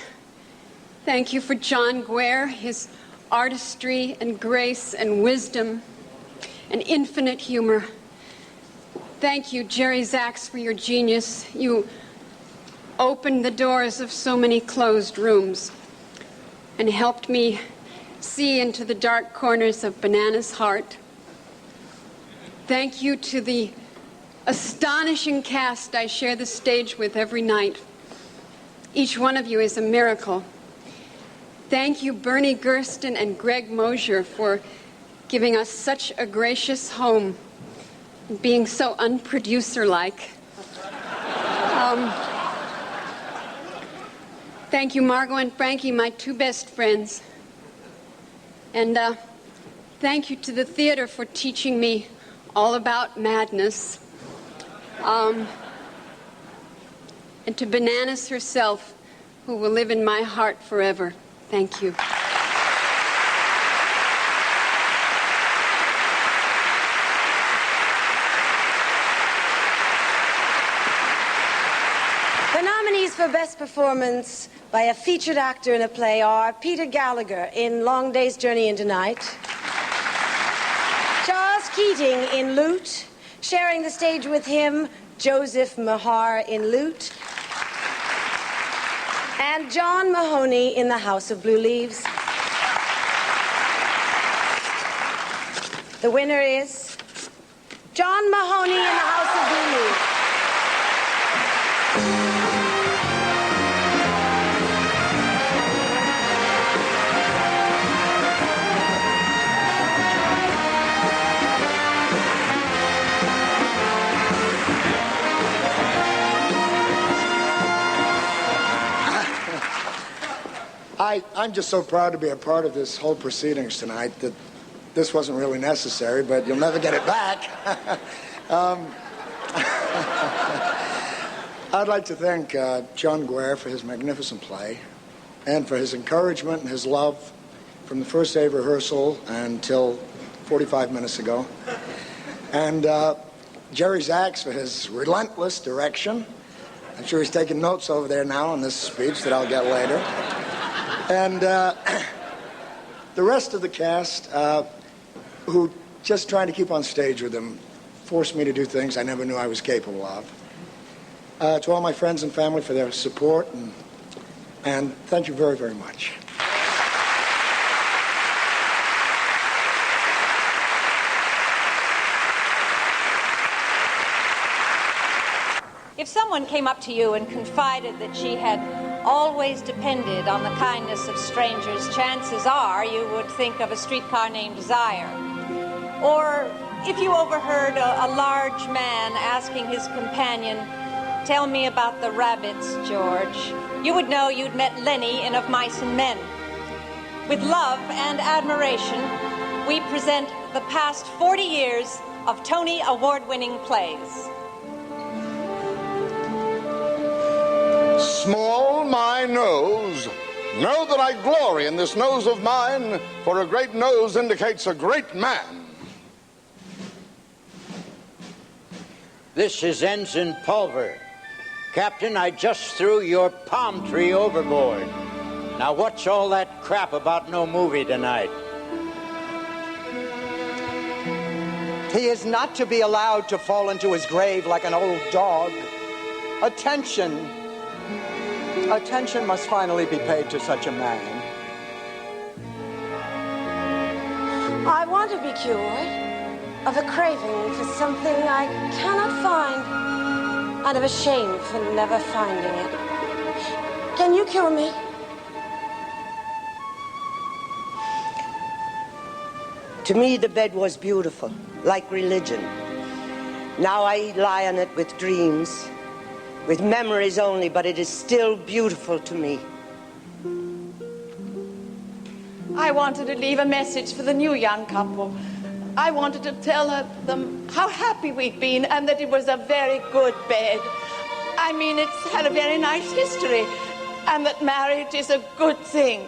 Thank you for John Guare, his artistry and grace and wisdom and infinite humor. Thank you, Jerry Zaks, for your genius. You opened the doors of so many closed rooms and helped me see into the dark corners of Banana's heart. Thank you to the astonishing cast I share the stage with every night. Each one of you is a miracle. Thank you, Bernie Gersten and Greg Mosier, for giving us such a gracious home and being so unproducer-like. Thank you, Margot and Frankie, my two best friends. And thank you to the theater for teaching me all about madness. And to Bananas herself, who will live in my heart forever. Thank you. The nominees for Best Performance by a featured actor in a play are Peter Gallagher in Long Day's Journey into Night, Charles Keating in Loot, sharing the stage with him, Joseph Mahar in Loot, and John Mahoney in The House of Blue Leaves. The winner is John Mahoney in The House of Blue Leaves. I'm just so proud to be a part of this whole proceedings tonight that this wasn't really necessary, but you'll never get it back. I'd like to thank John Guare for his magnificent play and for his encouragement and his love from the first day of rehearsal until 45 minutes ago. And Jerry Zaks for his relentless direction. I'm sure he's taking notes over there now on this speech that I'll get later. And the rest of the cast, who just trying to keep on stage with them, forced me to do things I never knew I was capable of. To all my friends and family for their support, and thank you very, very much. If someone came up to you and confided that she had always depended on the kindness of strangers, chances are you would think of A Streetcar Named Desire. Or if you overheard a large man asking his companion, "Tell me about the rabbits, George," you would know you'd met Lenny in Of Mice and Men. With love and admiration, we present the past 40 years of Tony Award-winning plays. Small my nose. Know that I glory in this nose of mine, for a great nose indicates a great man. This is Ensign Pulver. Captain, I just threw your palm tree overboard. Now what's all that crap about no movie tonight? He is not to be allowed to fall into his grave like an old dog. Attention. Attention must finally be paid to such a man. I want to be cured of a craving for something I cannot find and of a shame for never finding it. Can you cure me? To me, the bed was beautiful, like religion. Now I lie on it with dreams, with memories only, but it is still beautiful to me. I wanted to leave a message for the new young couple. I wanted to tell them how happy we've been and that it was a very good bed. I mean, it's had a very nice history and that marriage is a good thing.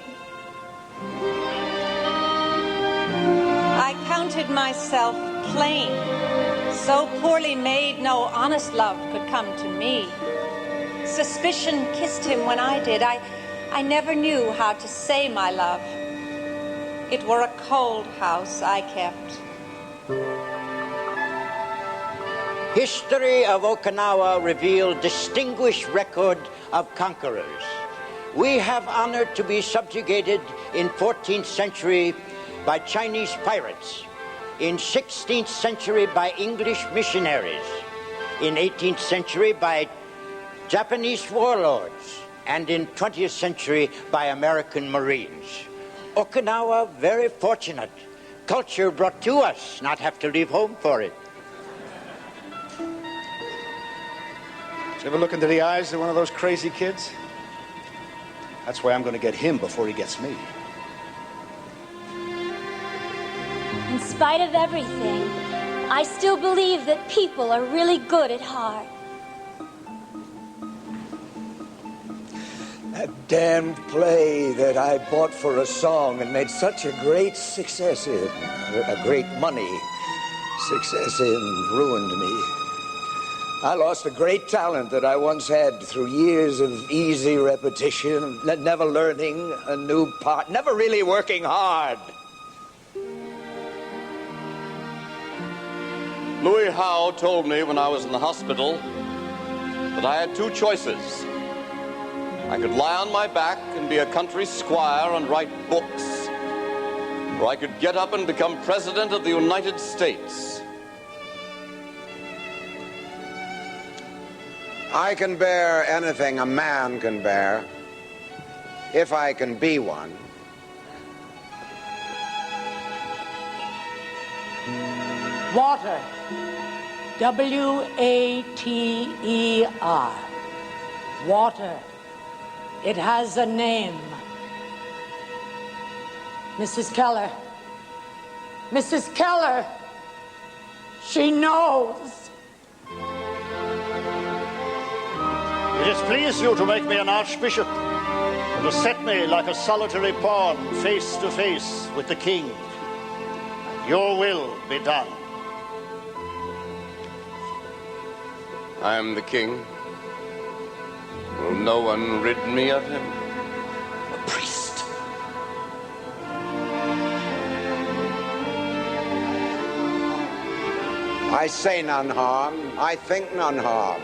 I counted myself plain. So poorly made, no honest love could come to me. suspicion kissed him when I did. I never knew how to say my love. It were a cold house I kept. History of Okinawa revealed distinguished record of conquerors. We have honored to be subjugated in 14th century by Chinese pirates, in 16th century by English missionaries, in 18th century by Japanese warlords, and in 20th century by American Marines. Okinawa, very fortunate. Culture brought to us, not have to leave home for it. Did you ever look into the eyes of one of those crazy kids? That's why I'm going to get him before he gets me. In spite of everything, I still believe that people are really good at heart. That damned play that I bought for a song and made such a great success in, a great money success in, ruined me. I lost a great talent that I once had through years of easy repetition, never learning a new part, never really working hard. Louis Howe told me when I was in the hospital that I had two choices. I could lie on my back and be a country squire and write books, or I could get up and become President of the United States. I can bear anything a man can bear, if I can be one. Water. W-A-T-E-R. Water. It has a name. Mrs. Keller. Mrs. Keller. She knows. It has pleased you to make me an archbishop, and to set me like a solitary pawn face to face with the king. Your will be done. I am the king. Will no one rid me of him? A priest. I say none harm, I think none harm.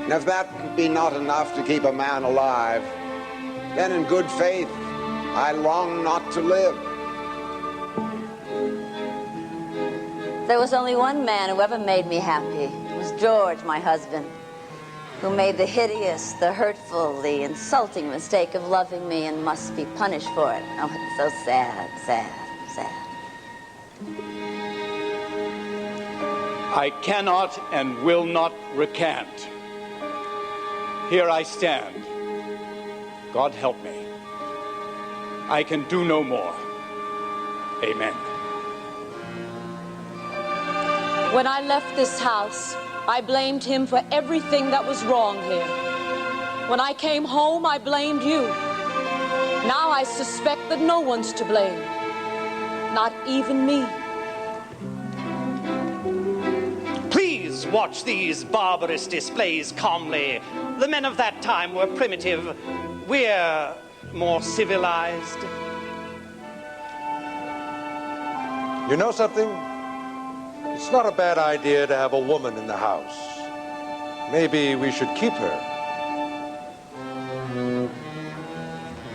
And if that be not enough to keep a man alive, then in good faith, I long not to live. There was only one man who ever made me happy. It was George, my husband, who made the hideous, the hurtful, the insulting mistake of loving me and must be punished for it. Oh, it's so sad, sad, sad. I cannot and will not recant. Here I stand. God help me. I can do no more. Amen. When I left this house, I blamed him for everything that was wrong here. When I came home, I blamed you. Now I suspect that no one's to blame. Not even me. Please watch these barbarous displays calmly. The men of that time were primitive. We're more civilized. You know something? It's not a bad idea to have a woman in the house. Maybe we should keep her.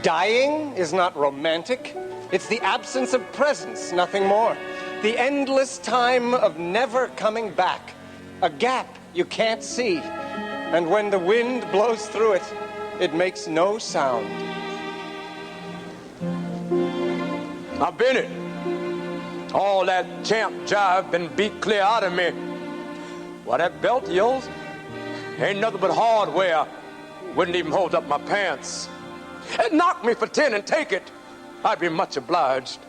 Dying is not romantic. It's the absence of presence, nothing more. The endless time of never coming back. A gap you can't see. And when the wind blows through it, it makes no sound. Now, Bennett, all that champ jive been beat clear out of me. Why, that belt of yours ain't nothing but hardware. Wouldn't even hold up my pants. It knocked me for 10 and take it. I'd be much obliged.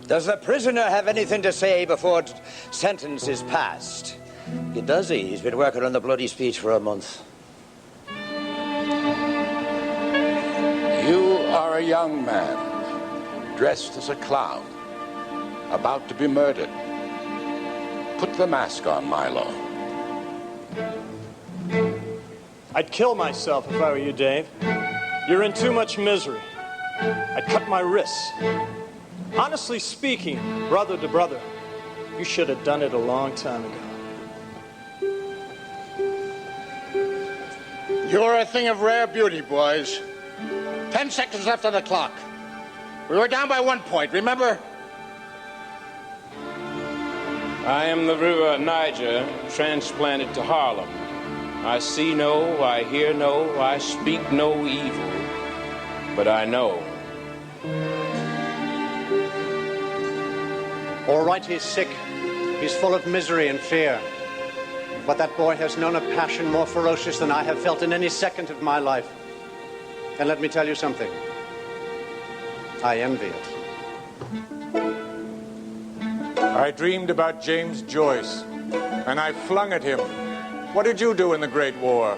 Does the prisoner have anything to say before sentence is passed? Does he? He's been working on the bloody speech for a month. You are a young man, dressed as a clown, about to be murdered. Put the mask on, Milo. I'd kill myself if I were you, Dave. You're in too much misery. I'd cut my wrists. Honestly speaking, brother to brother, you should have done it a long time ago. You're a thing of rare beauty, boys. 10 seconds left on the clock. We were down by 1 point, remember? I am the river Niger, transplanted to Harlem. I see no, I hear no, I speak no evil, but I know. All right, he's sick. He's full of misery and fear. But that boy has known a passion more ferocious than I have felt in any second of my life. And let me tell you something. I envy it. I dreamed about James Joyce, and I flung at him. What did you do in the Great War?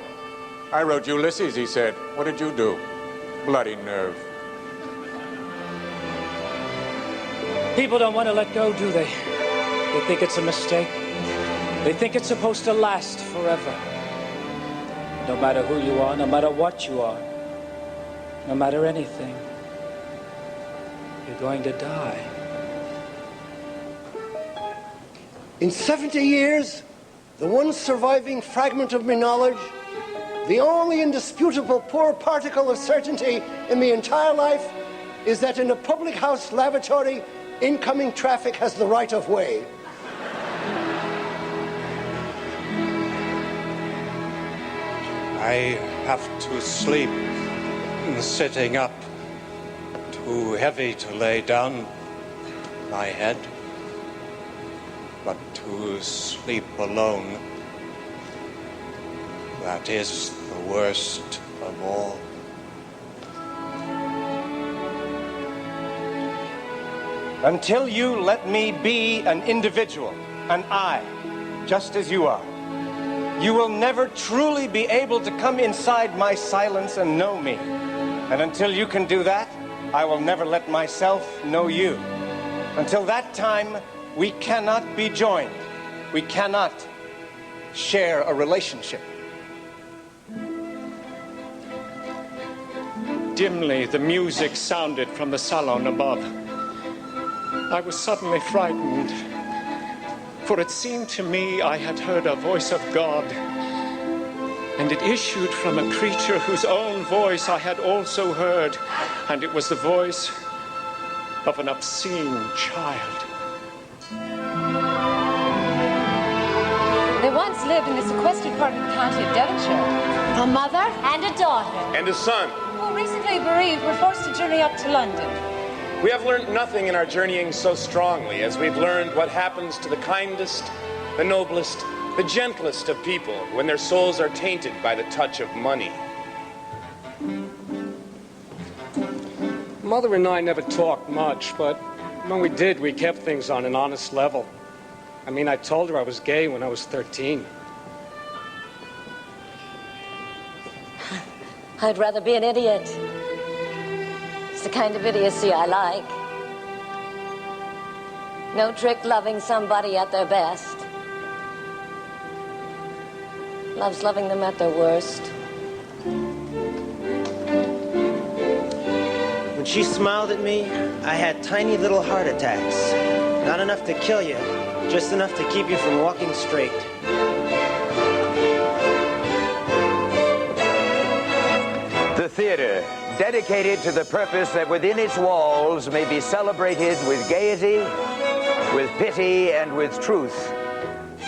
I wrote Ulysses, he said. What did you do? Bloody nerve. People don't want to let go, do they? They think it's a mistake. They think it's supposed to last forever. No matter who you are, no matter what you are, no matter anything, you're going to die. In 70 years, the one surviving fragment of my knowledge, the only indisputable poor particle of certainty in my entire life, is that in a public house lavatory, incoming traffic has the right of way. I have to sleep sitting up. Too heavy to lay down my head. But to sleep alone, that is the worst of all. Until you let me be an individual, an I, just as you are, you will never truly be able to come inside my silence and know me. And until you can do that, I will never let myself know you. Until that time, we cannot be joined. We cannot share a relationship. Dimly, the music sounded from the salon above. I was suddenly frightened, for it seemed to me I had heard a voice of God, and it issued from a creature whose own voice I had also heard, and it was the voice of an obscene child. They once lived in the sequestered part of the county of Devonshire. A mother and a daughter. And a son. Who recently bereaved were forced to journey up to London. We have learned nothing in our journeying so strongly as we've learned what happens to the kindest, the noblest, the gentlest of people when their souls are tainted by the touch of money. Mother and I never talked much, but when we did, we kept things on an honest level. I mean, I told her I was gay when I was 13. I'd rather be an idiot. It's the kind of idiocy I like. No trick loving somebody at their best. Love's loving them at their worst. When she smiled at me, I had tiny little heart attacks. Not enough to kill you, just enough to keep you from walking straight. The theater, dedicated to the purpose that within its walls may be celebrated with gaiety, with pity, and with truth,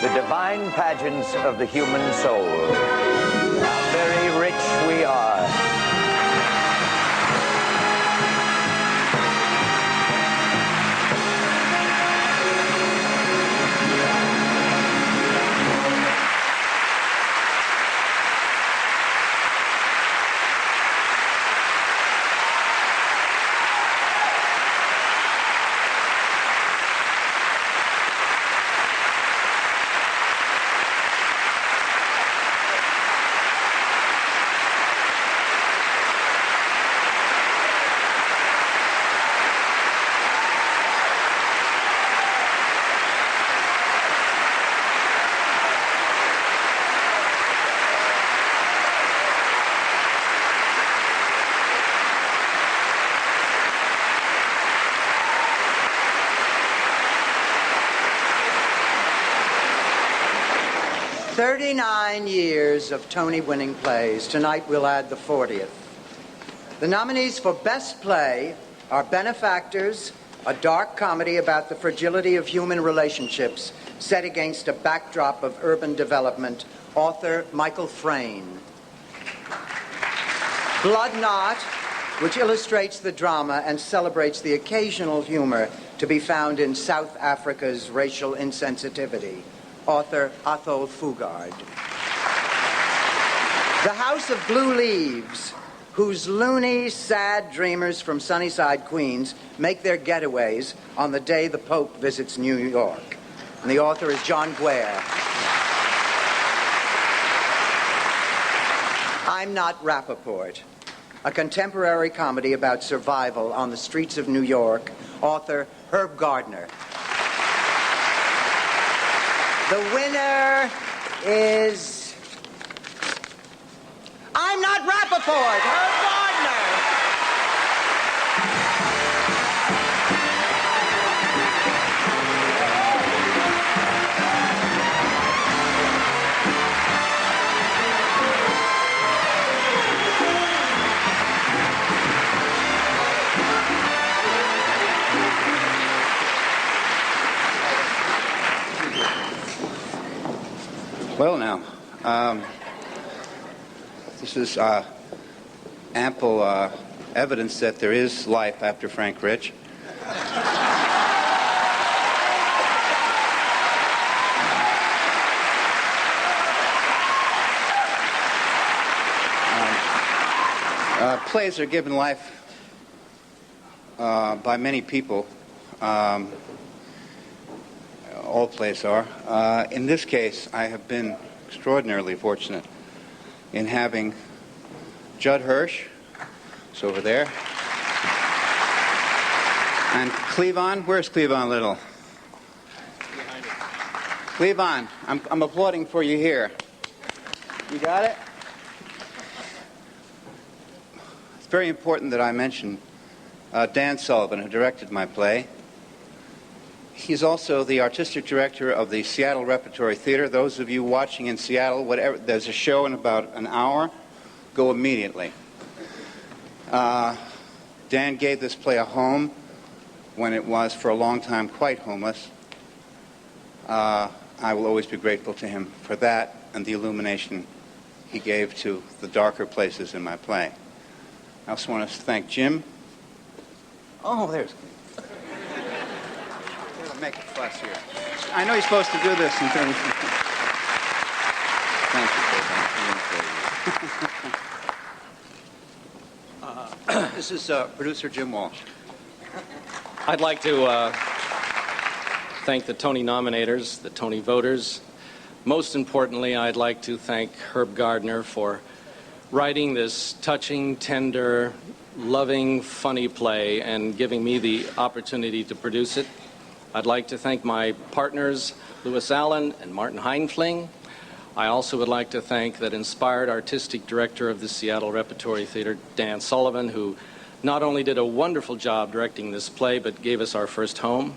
the divine pageants of the human soul. How very rich we are. 39 years of Tony-winning plays. Tonight we'll add the 40th. The nominees for Best Play are Benefactors, a dark comedy about the fragility of human relationships set against a backdrop of urban development, author Michael Frayn. Blood Knot, which illustrates the drama and celebrates the occasional humor to be found in South Africa's racial insensitivity, author Athol Fugard. The House of Blue Leaves, whose loony, sad dreamers from Sunnyside, Queens, make their getaways on the day the Pope visits New York. And the author is John Guare. I'm Not Rappaport, a contemporary comedy about survival on the streets of New York, author Herb Gardner. The winner is I'm Not Rappaport, Herb Gardner. Well, now, this is ample evidence that there is life after Frank Rich. Plays are given life by many people. All plays are. In this case, I have been extraordinarily fortunate in having Judd Hirsch, who's over there, and Cleavon. Where's Cleavon Little? Cleavon, I'm applauding for you here. You got it? It's very important that I mention Dan Sullivan, who directed my play. He's also the artistic director of the Seattle Repertory Theater. Those of you watching in Seattle, whatever, there's a show in about an hour, go immediately. Dan gave this play a home when it was, for a long time, quite homeless. I will always be grateful to him for that and the illumination he gave to the darker places in my play. I also want to thank Jim. Oh, there's make a fuss here. I know you're supposed to do this and things. Thank you. This is producer Jim Walsh. I'd like to thank the Tony nominators, the Tony voters. Most importantly, I'd like to thank Herb Gardner for writing this touching, tender, loving, funny play and giving me the opportunity to produce it. I'd like to thank my partners, Louis Allen and Martin Heinfling. I also would like to thank that inspired artistic director of the Seattle Repertory Theater, Dan Sullivan, who not only did a wonderful job directing this play, but gave us our first home.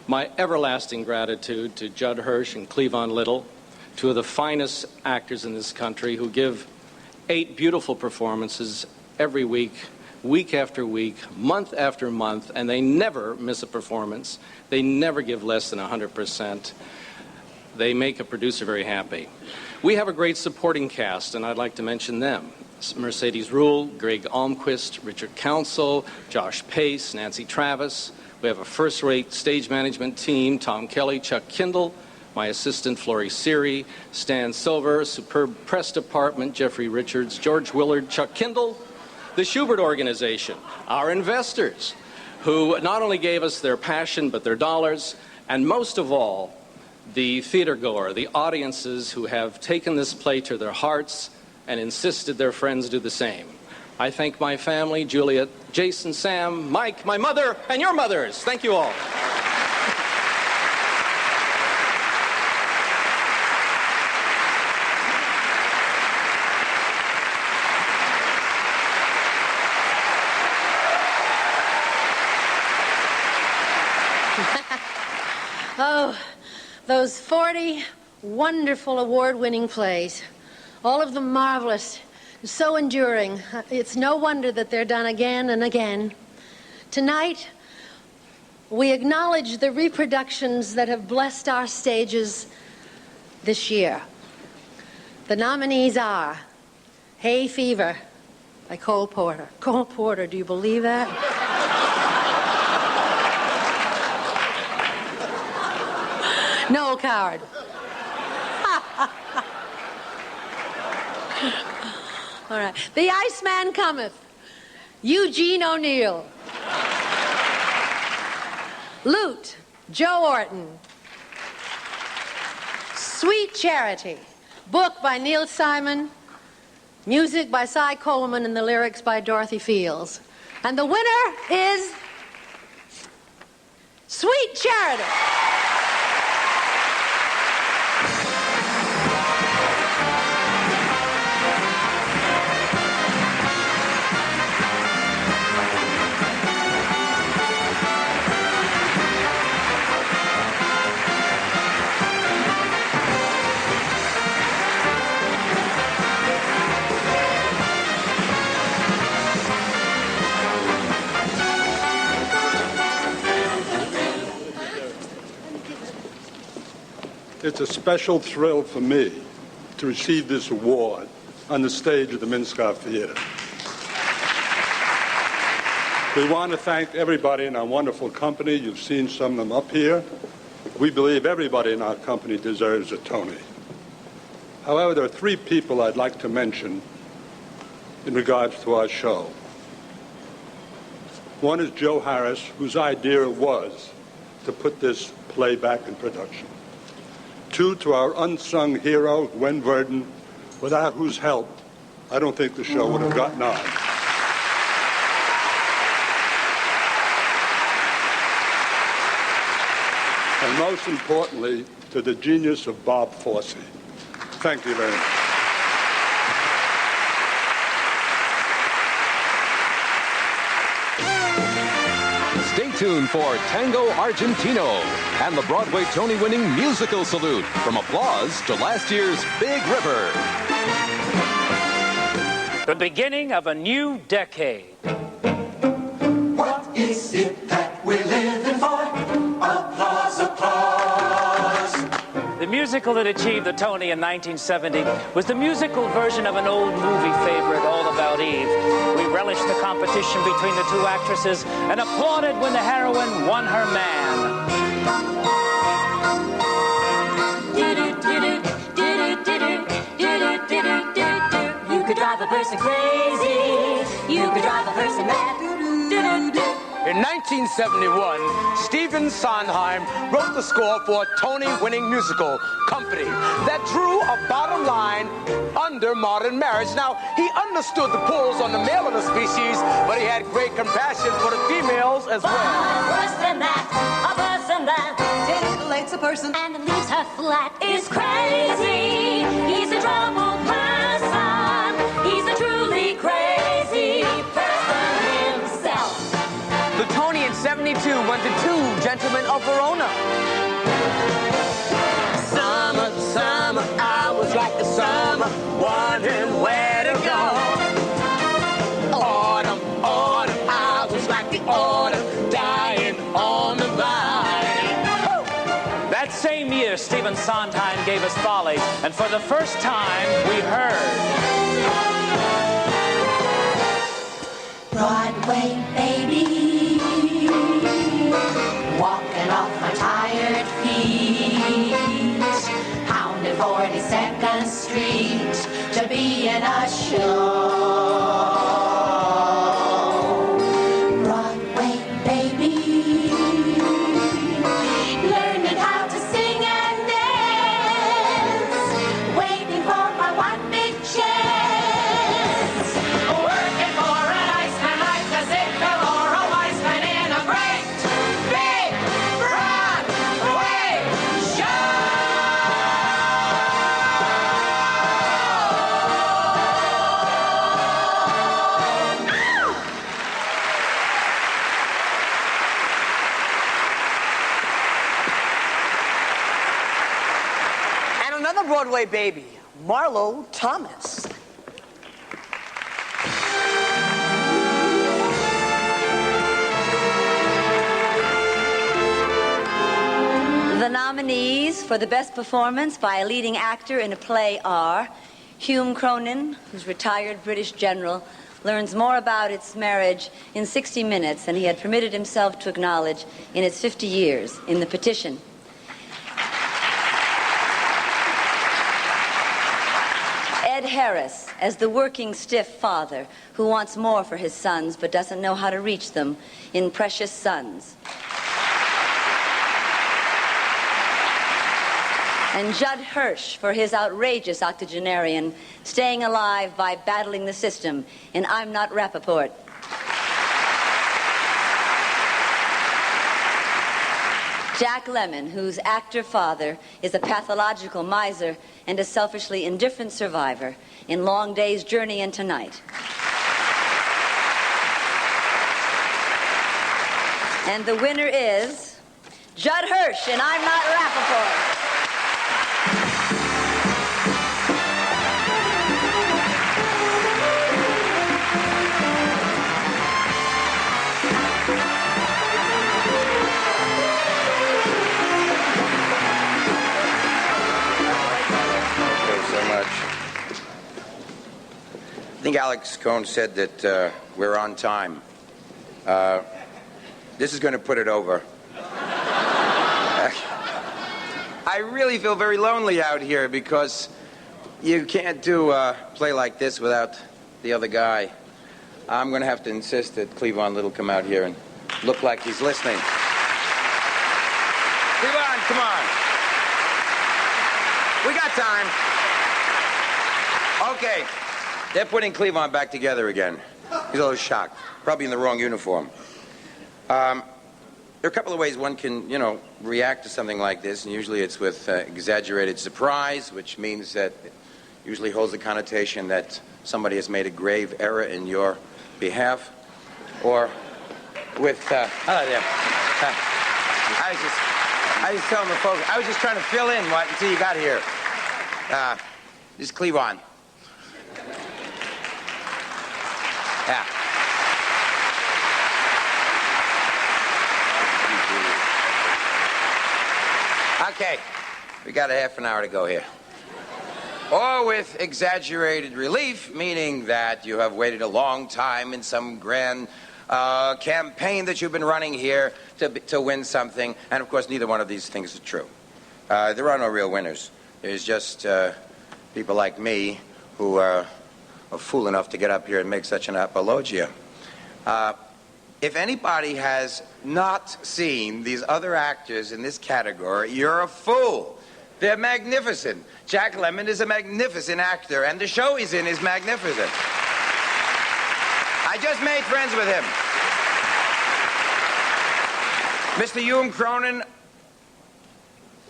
My everlasting gratitude to Judd Hirsch and Cleavon Little, two of the finest actors in this country who give 8 beautiful performances every week, week after week, month after month, and they never miss a performance. They never give less than 100%. They make a producer very happy. We have a great supporting cast, and I'd like to mention them. Mercedes Rule, Greg Almquist, Richard Council, Josh Pace, Nancy Travis. We have a first-rate stage management team, Tom Kelly, Chuck Kindle, my assistant, Flory Siri, Stan Silver, superb press department, Jeffrey Richards, George Willard, Chuck Kindle, the Schubert Organization, our investors, who not only gave us their passion, but their dollars, and most of all, the theater goer, the audiences who have taken this play to their hearts and insisted their friends do the same. I thank my family, Juliet, Jason, Sam, Mike, my mother, and your mothers. Thank you all. Oh, those 40 wonderful award-winning plays, all of them marvelous, so enduring. It's no wonder that they're done again and again. Tonight, we acknowledge the reproductions that have blessed our stages this year. The nominees are Hay Fever by Cole Porter. Cole Porter, do you believe that? Noel Coward. All right. The Iceman Cometh. Eugene O'Neill. Lute, Joe Orton. Sweet Charity. Book by Neil Simon. Music by Cy Coleman and the lyrics by Dorothy Fields. And the winner is Sweet Charity. It's a special thrill for me to receive this award on the stage of the Minskoff Theater. We want to thank everybody in our wonderful company. You've seen some of them up here. We believe everybody in our company deserves a Tony. However, there are three people I'd like to mention in regards to our show. One is Joe Harris, whose idea it was to put this play back in production. Two, to our unsung hero, Gwen Verdon, without whose help, I don't think the show would have gotten on. And most importantly, to the genius of Bob Fosse. Thank you very much. Stay tuned for Tango Argentino and the Broadway Tony-winning musical salute, from Applause to last year's Big River. The beginning of a new decade. What is it that we're living for? Applause, applause. The musical that achieved the Tony in 1970 was the musical version of an old movie favorite, All About Eve. We relished the competition between the two actresses and applauded when the heroine won her man. You could drive a person crazy. You could drive a person mad. In 1971, Stephen Sondheim wrote the score for a Tony-winning musical, Company, that drew a bottom line under modern marriage. Now, he understood the pulls on the male of the species, but he had great compassion for the females as well. Worse than that, a person that titillates a person and leaves her flat is crazy. He's a troubled person. He's a truly crazy person himself. The Tony in 72 went to Two Gentlemen of Verona. Summer, summer, I was like the summer, wondering where to go. Autumn, autumn, I was like the autumn, dying on the vine. That same year, Stephen Sondheim gave us Folly, and for the first time, we heard Broadway, baby. Walking off my tired feet, pounding 42nd Street to be in a show. Broadway, baby, learning how to sing and dance, waiting for my one big chance, working for an Iceman like a signal or a white Broadway baby, Marlo Thomas. The nominees for the best performance by a leading actor in a play are Hume Cronin, whose retired British general learns more about its marriage in 60 minutes than he had permitted himself to acknowledge in its 50 years in the petition. Ed Harris as the working stiff father who wants more for his sons but doesn't know how to reach them in Precious Sons. And Judd Hirsch for his outrageous octogenarian staying alive by battling the system in I'm Not Rappaport. Jack Lemmon, whose actor father is a pathological miser and a selfishly indifferent survivor in Long Day's Journey into Night. And the winner is Judd Hirsch in I'm Not Rappaport. I think Alex Cohn said that we're on time. This is going to put it over. I really feel very lonely out here because you can't do a play like this without the other guy. I'm going to have to insist that Cleavon Little come out here and look like he's listening. Cleavon, come on. We got time. Okay. They're putting Cleavon back together again. He's a little shocked. Probably in the wrong uniform. There are a couple of ways one can, react to something like this, and usually it's with exaggerated surprise, which means that it usually holds the connotation that somebody has made a grave error in your behalf, or with, I was telling the folks, I was just trying to fill in until you got here. This is Cleavon. Yeah. Okay, we got a half an hour to go here. Or with exaggerated relief, meaning that you have waited a long time in some grand campaign that you've been running here to win something, and of course neither one of these things is true. There are no real winners. There's just people like me who are fool enough to get up here and make such an apologia. If anybody has not seen these other actors in this category, you're a fool. They're magnificent. Jack Lemmon is a magnificent actor, and the show he's in is magnificent. I just made friends with him. Mr. Hume Cronin,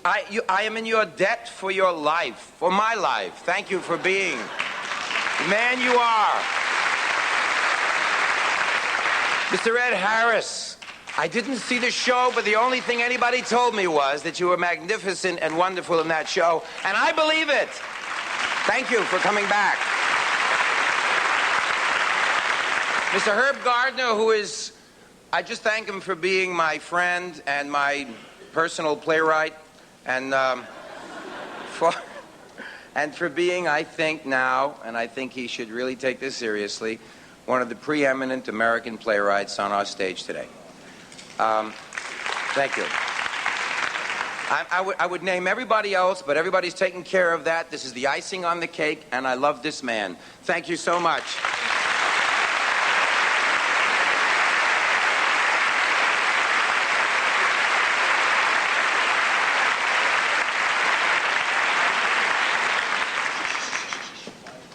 I am in your debt for your life, for my life. Thank you for being the man you are. Mr. Ed Harris, I didn't see the show, but the only thing anybody told me was that you were magnificent and wonderful in that show, and I believe it. Thank you for coming back. Mr. Herb Gardner, I just thank him for being my friend and my personal playwright, and for being, I think now, and I think he should really take this seriously, one of the preeminent American playwrights on our stage today. Thank you. I would name everybody else, but everybody's taken care of that. This is the icing on the cake, and I love this man. Thank you so much.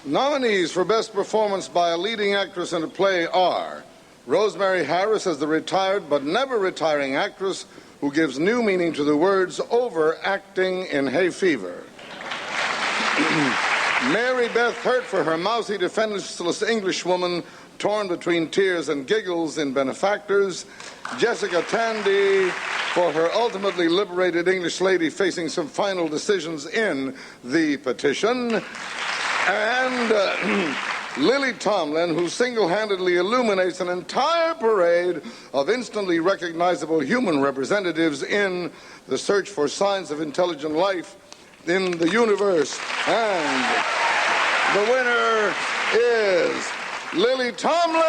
Nominees for Best Performance by a Leading Actress in a Play are Rosemary Harris as the retired but never retiring actress who gives new meaning to the words overacting in Hay Fever. Mary Beth Hurt for her mousy, defenseless Englishwoman torn between tears and giggles in Benefactors. Jessica Tandy for her ultimately liberated English lady facing some final decisions in the petition. And Lily Tomlin, who single-handedly illuminates an entire parade of instantly recognizable human representatives in the search for signs of intelligent life in the universe. And the winner is Lily Tomlin.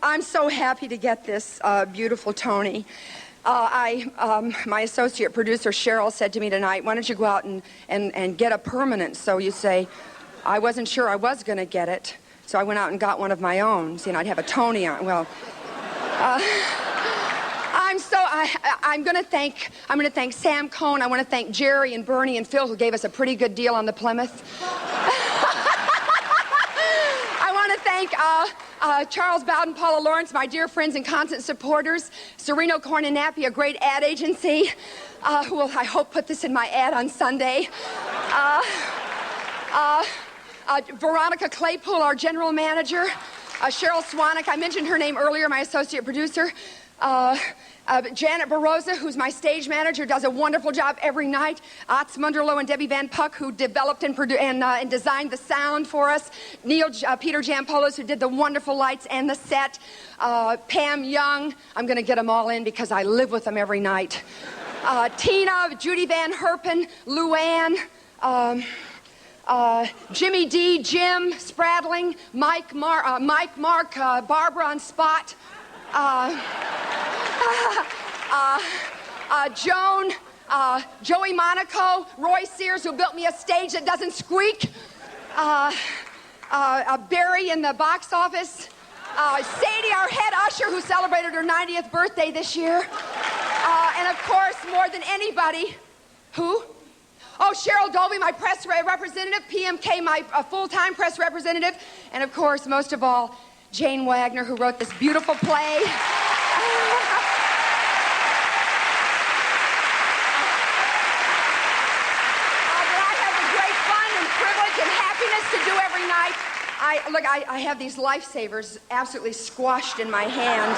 I'm so happy to get this beautiful Tony. My associate producer, Cheryl, said to me tonight, why don't you go out and get a permanent? So you say, I wasn't sure I was going to get it, so I went out and got one of my own. See, and I'd have a Tony on. Well, I'm going to thank Sam Cohn. I want to thank Jerry and Bernie and Phil, who gave us a pretty good deal on the Plymouth. I want to thank Charles Bowden, Paula Lawrence, my dear friends and constant supporters, Sereno Corn and Nappy, a great ad agency, who will, I hope, put this in my ad on Sunday. Veronica Claypool, our general manager, Cheryl Swanick, I mentioned her name earlier, my associate producer, Janet Baroza, who's my stage manager, does a wonderful job every night. Otz Munderloh and Debbie Van Puck, who developed and designed the sound for us. Peter Jampolos, who did the wonderful lights and the set. Pam Young, I'm going to get them all in because I live with them every night. Tina, Judy Van Herpen, Luann, Jimmy D, Jim Spradling, Mike, Mark, Barbara on Spot. Joan, Joey Monaco, Roy Sears, who built me a stage that doesn't squeak, Barry in the box office, Sadie, our head usher, who celebrated her 90th birthday this year, and of course, more than anybody, who? Oh, Cheryl Dolby, my press representative, PMK, my full-time press representative, and of course, most of all, Jane Wagner, who wrote this beautiful play. To do every night. I have these lifesavers absolutely squashed in my hand.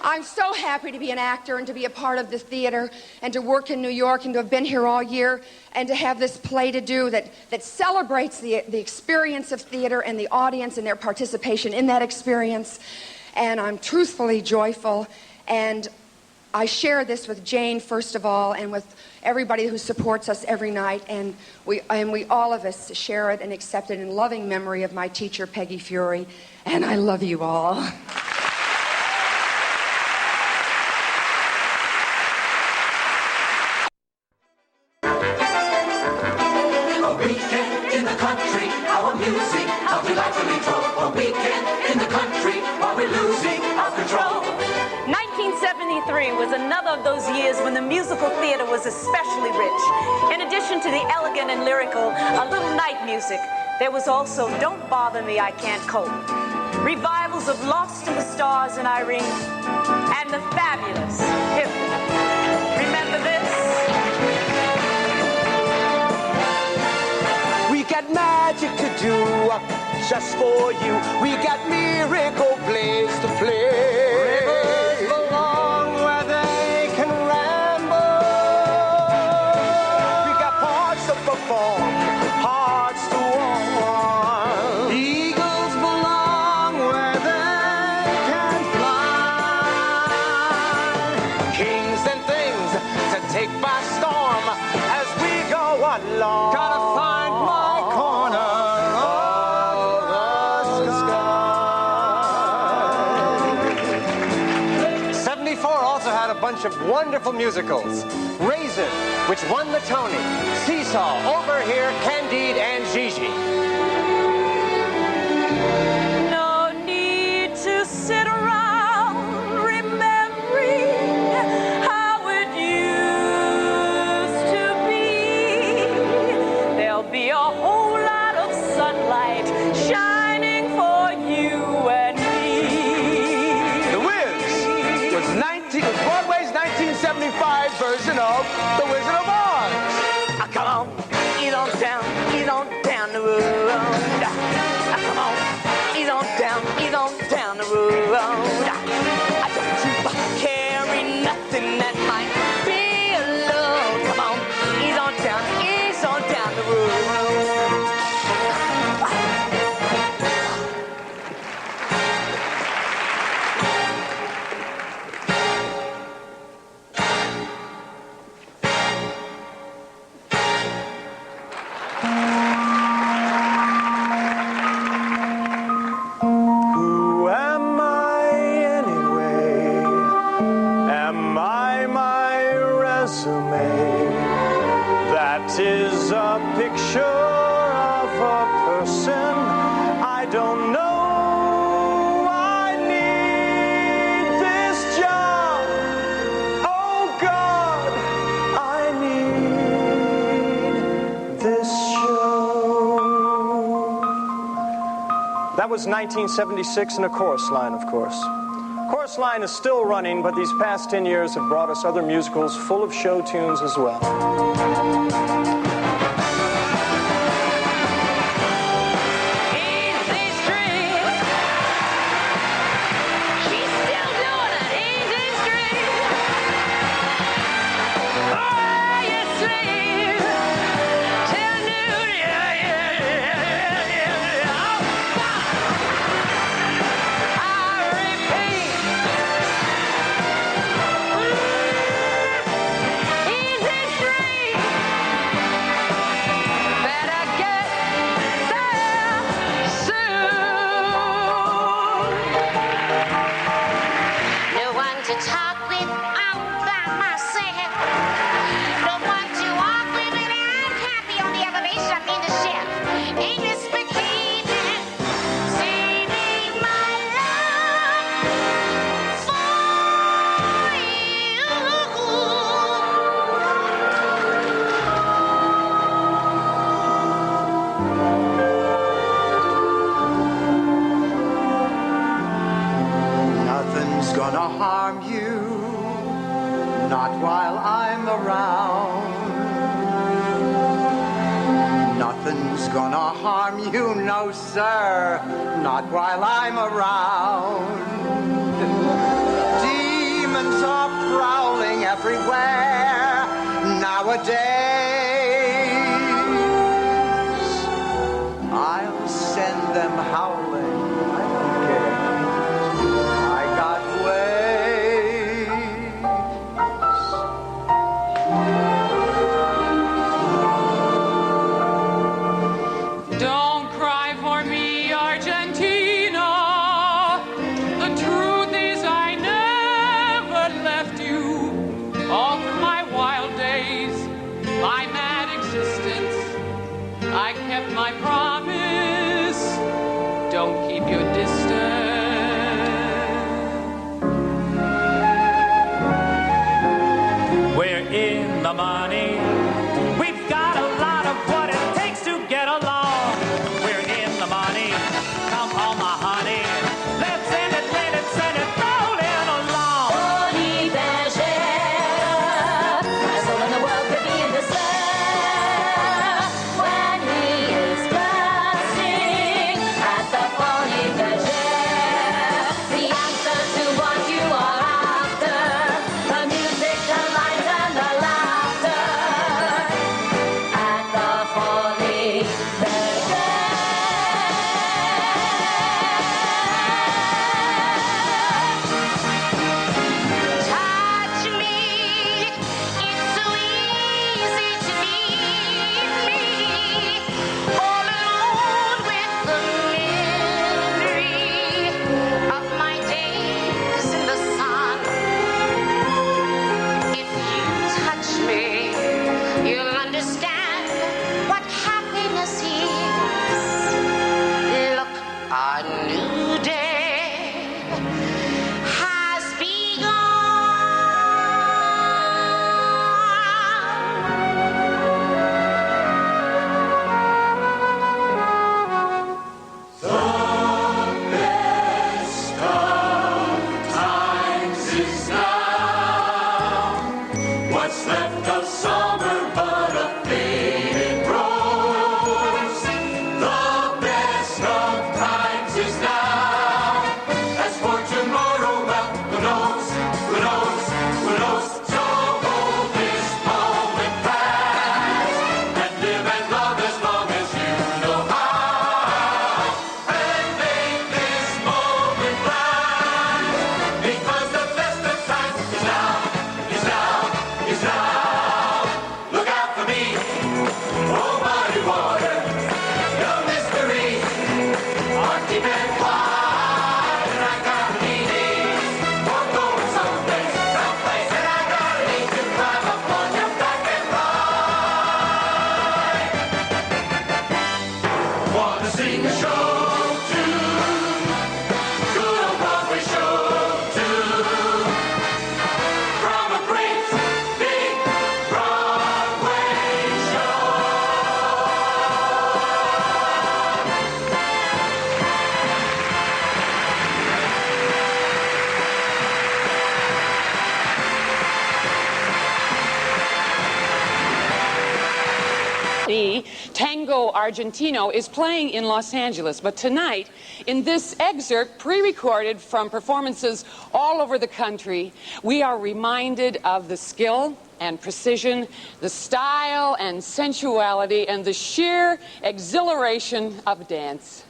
I'm so happy to be an actor and to be a part of the theater and to work in New York and to have been here all year and to have this play to do that celebrates the experience of theater and the audience and their participation in that experience. And I'm truthfully joyful, and I share this with Jane, first of all, and with everybody who supports us every night, and we all of us share it and accept it in loving memory of my teacher, Peggy Fury, and I love you all. A weekend in the country, our music, how we like to retro. A weekend in the country, while we're losing our control. 1973 was another of those years when the musical theater was especially rich. In addition to the elegant and lyrical, a little night music, there was also Don't Bother Me, I Can't Cope, revivals of Lost in the Stars and Irene, and the fabulous Piffle. Remember this? We got magic to do just for you. We got miracle plays to play. Rivers belong where they can ramble. We got parts to perform, hearts to warm. Eagles belong where they can fly. Kings and things to take by storm as we go along. Gotta find my corner. A bunch of wonderful musicals. Raisin, which won the Tony. Seesaw, Over Here is a picture of a person I don't know. I need this job. Oh God, I need this show. That was 1976 in a chorus line, of course. Chorus line is still running, but these past 10 years have brought us other musicals full of show tunes as well. Nothing's gonna harm you, not while I'm around. Nothing's gonna harm you, no sir, not while I'm around. Demons are prowling everywhere nowadays. I'll send them howling, I don't care. I got ways. Don't cry for me, Argentina. The truth is I never left you. All through my wild days, my mad existence, I kept my promise. Don't keep your distance. We're in the money. We've got a lot of what it takes to get along. We're in the money. Come on, my honey. Let's send it, let it, send it rolling along. Bonnie Berger, my soul in the world could be in despair when he is dancing at the Bonnie Berger. The answer to what you are after, the music, the lights, and the laughter at the Bonnie Berger. Touch me, it's so easy to leave me all alone with the memory of my days in the sun. If you touch me, you'll understand what happiness is. Look, a new day has What's left of summer but a faded rose? The best of times is now. As for tomorrow, well, who knows, who knows, who knows? So hold this moment fast and live and love as long as you know how. And make this moment last, because the best of times is now, is now, is now. Look out for me, oh muddy water, no mystery, heart deep and wide. And I got meanings for going someplace, someplace. And I got a need to climb up on your back and ride. company, Tango Argentino, is playing in Los Angeles. But tonight, in this excerpt, pre-recorded from performances all over the country, we are reminded of the skill and precision, the style and sensuality, and the sheer exhilaration of dance.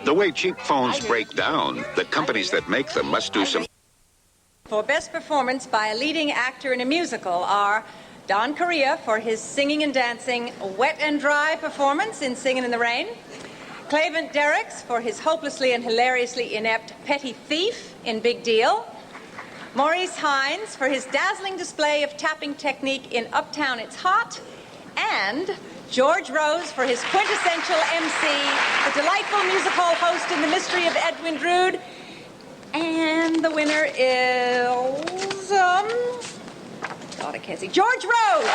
The way cheap phones break down, the companies that make them must do some... For Best Performance by a Leading Actor in a Musical are Don Correa for his singing and dancing Wet and Dry performance in Singin' in the Rain, Clavent Derricks for his hopelessly and hilariously inept Petty Thief in Big Deal, Maurice Hines for his dazzling display of tapping technique in Uptown It's Hot, and George Rose for his quintessential MC, the delightful music hall host in The Mystery of Edwin Drood. And the winner is, God, I can't see, George Rose!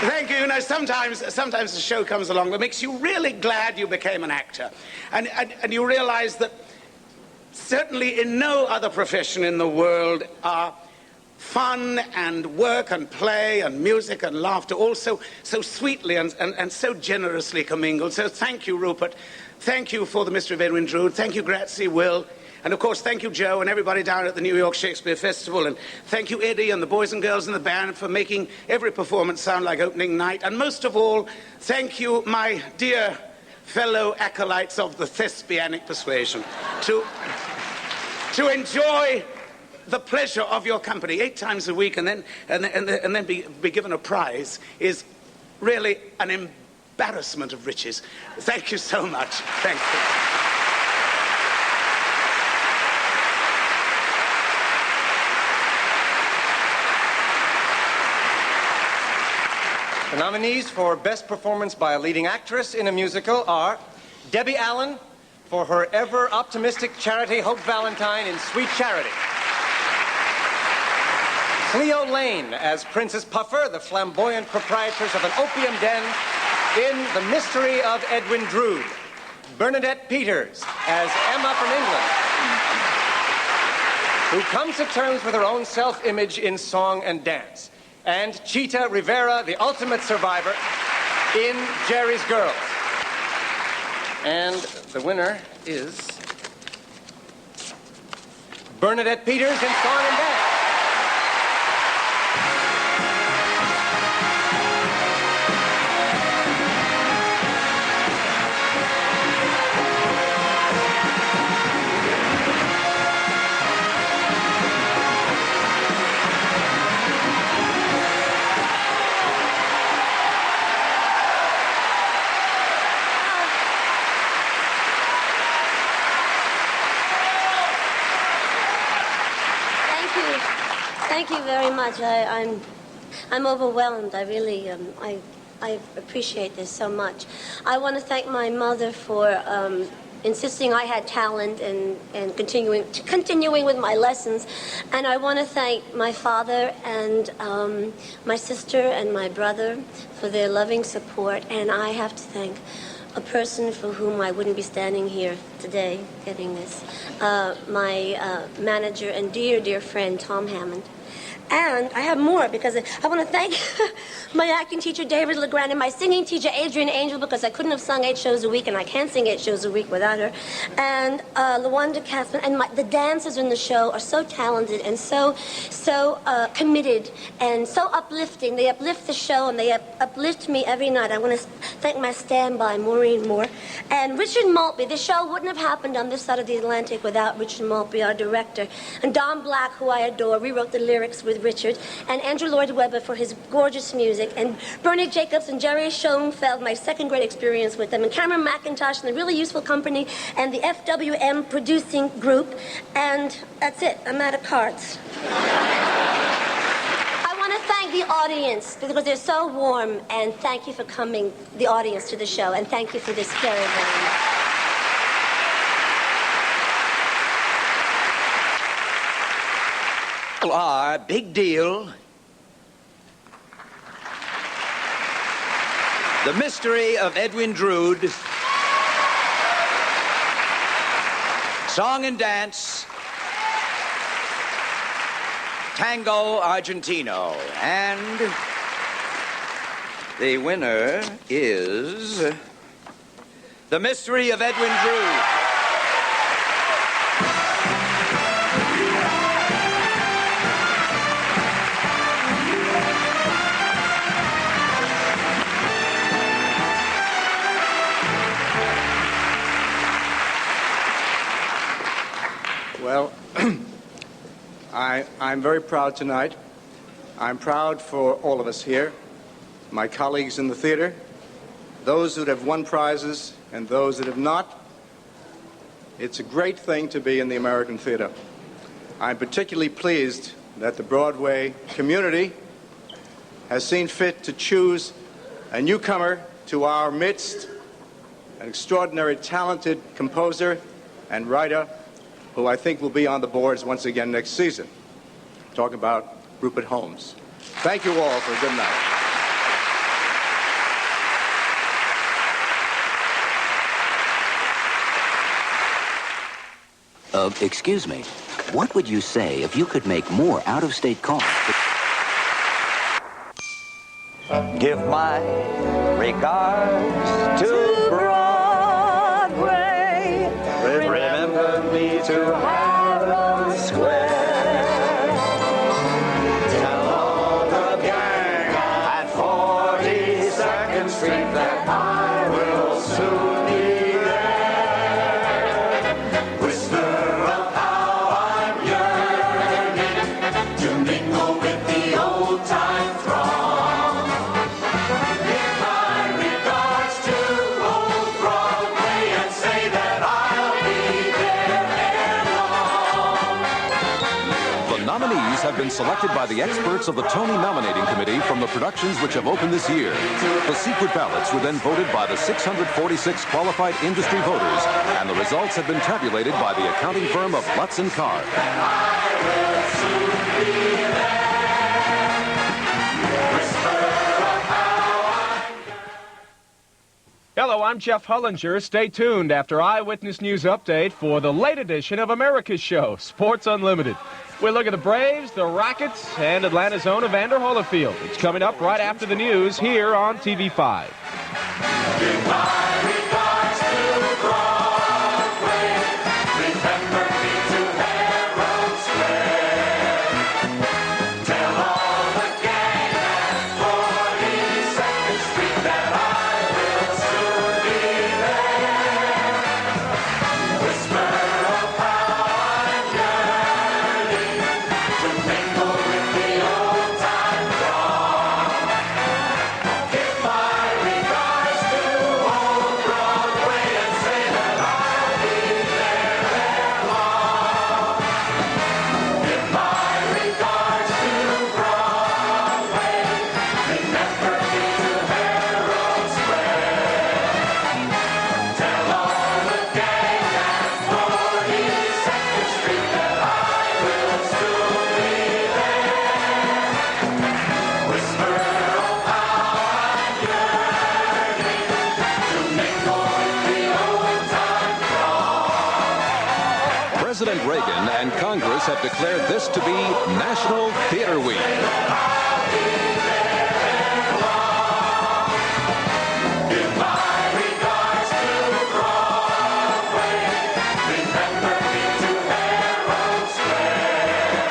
Thank you. You know, sometimes the show comes along that makes you really glad you became an actor. And you realize that certainly in no other profession in the world are fun and work and play and music and laughter all so sweetly and so generously commingled. So thank you, Rupert. Thank you for The Mystery of Edwin Drood. Thank you, Grazie, Will. And, of course, thank you, Joe, and everybody down at the New York Shakespeare Festival. And thank you, Eddie, and the boys and girls in the band for making every performance sound like opening night. And most of all, thank you, my dear fellow acolytes of the thespianic persuasion, to enjoy the pleasure of your company 8 times a week and then be given a prize is really an embarrassment of riches. Thank you so much. Thank you. The nominees for Best Performance by a Leading Actress in a Musical are Debbie Allen for her ever-optimistic charity Hope Valentine in Sweet Charity, Cleo Lane as Princess Puffer, the flamboyant proprietress of an opium den in The Mystery of Edwin Drood, Bernadette Peters as Emma from England, who comes to terms with her own self-image in song and dance, and Chita Rivera, the ultimate survivor, in Jerry's Girls. And the winner is Bernadette Peters in Song and Dance. Thank you very much. I'm overwhelmed. I really I appreciate this so much. I want to thank my mother for insisting I had talent and continuing with my lessons. And I want to thank my father and my sister and my brother for their loving support. And I have to thank a person for whom I wouldn't be standing here today getting this, my manager and dear, dear friend, Tom Hammond. And I have more because I want to thank my acting teacher, David LeGrand, and my singing teacher, Adrian Angel, because I couldn't have sung 8 shows a week, and I can't sing 8 shows a week without her. And LaWanda Katzman, and the dancers in the show are so talented and so committed and so uplifting. They uplift the show, and they uplift me every night. I want to thank my standby, Maureen Moore. And Richard Maltby. The show wouldn't have happened on this side of the Atlantic without Richard Maltby, our director. And Don Black, who I adore, rewrote the lyrics with Richard, and Andrew Lloyd Webber for his gorgeous music, and Bernie Jacobs and Jerry Schoenfeld, my second great experience with them, and Cameron McIntosh and the Really Useful Company, and the FWM producing group, and that's it. I'm out of cards. I want to thank the audience because they're so warm, and thank you for coming, the audience, to the show, and thank you for this very, very much. Are big deal. The Mystery of Edwin Drood. Song and Dance. Tango Argentino. And the winner is The Mystery of Edwin Drood. Well, I'm very proud tonight. I'm proud for all of us here, my colleagues in the theater, those that have won prizes and those that have not. It's a great thing to be in the American theater. I'm particularly pleased that the Broadway community has seen fit to choose a newcomer to our midst, an extraordinary talented composer and writer who I think will be on the boards once again next season. Talking about Rupert Holmes. Thank you all for a good night. Excuse me. What would you say if you could make more out-of-state calls? Give my regards to Broadway. Remember me to Harold Square. Tell all the gang at 42nd Street that I will soon be there. Whisper of how I'm yearning to mingle with the old-time throng. Give my regards to old Broadway and say that I'll be there ere long. The nominees have been selected by the experts of the Tony Nominating Committee from the productions which have opened this year. The secret ballots were then voted by the 646 qualified industry voters, and the results have been tabulated by the accounting firm of Lutz & Carr. Hello, I'm Jeff Hullinger. Stay tuned after Eyewitness News Update for the late edition of America's Show, Sports Unlimited. We'll look at the Braves, the Rockets, and Atlanta's own Evander Holyfield. It's coming up right after the news here on TV5. President Reagan and Congress have declared this to be National Theater Week.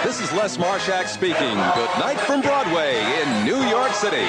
This is Les Marshak speaking. Good night from Broadway in New York City.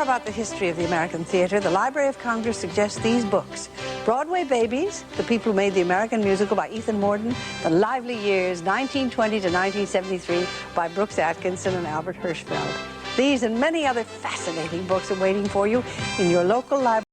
About the history of the American theater, the Library of Congress suggests these books: Broadway Babies, The People Who Made the American Musical by Ethan Morden, The Lively Years, 1920 to 1973 by Brooks Atkinson and Albert Hirschfeld. These and many other fascinating books are waiting for you in your local library.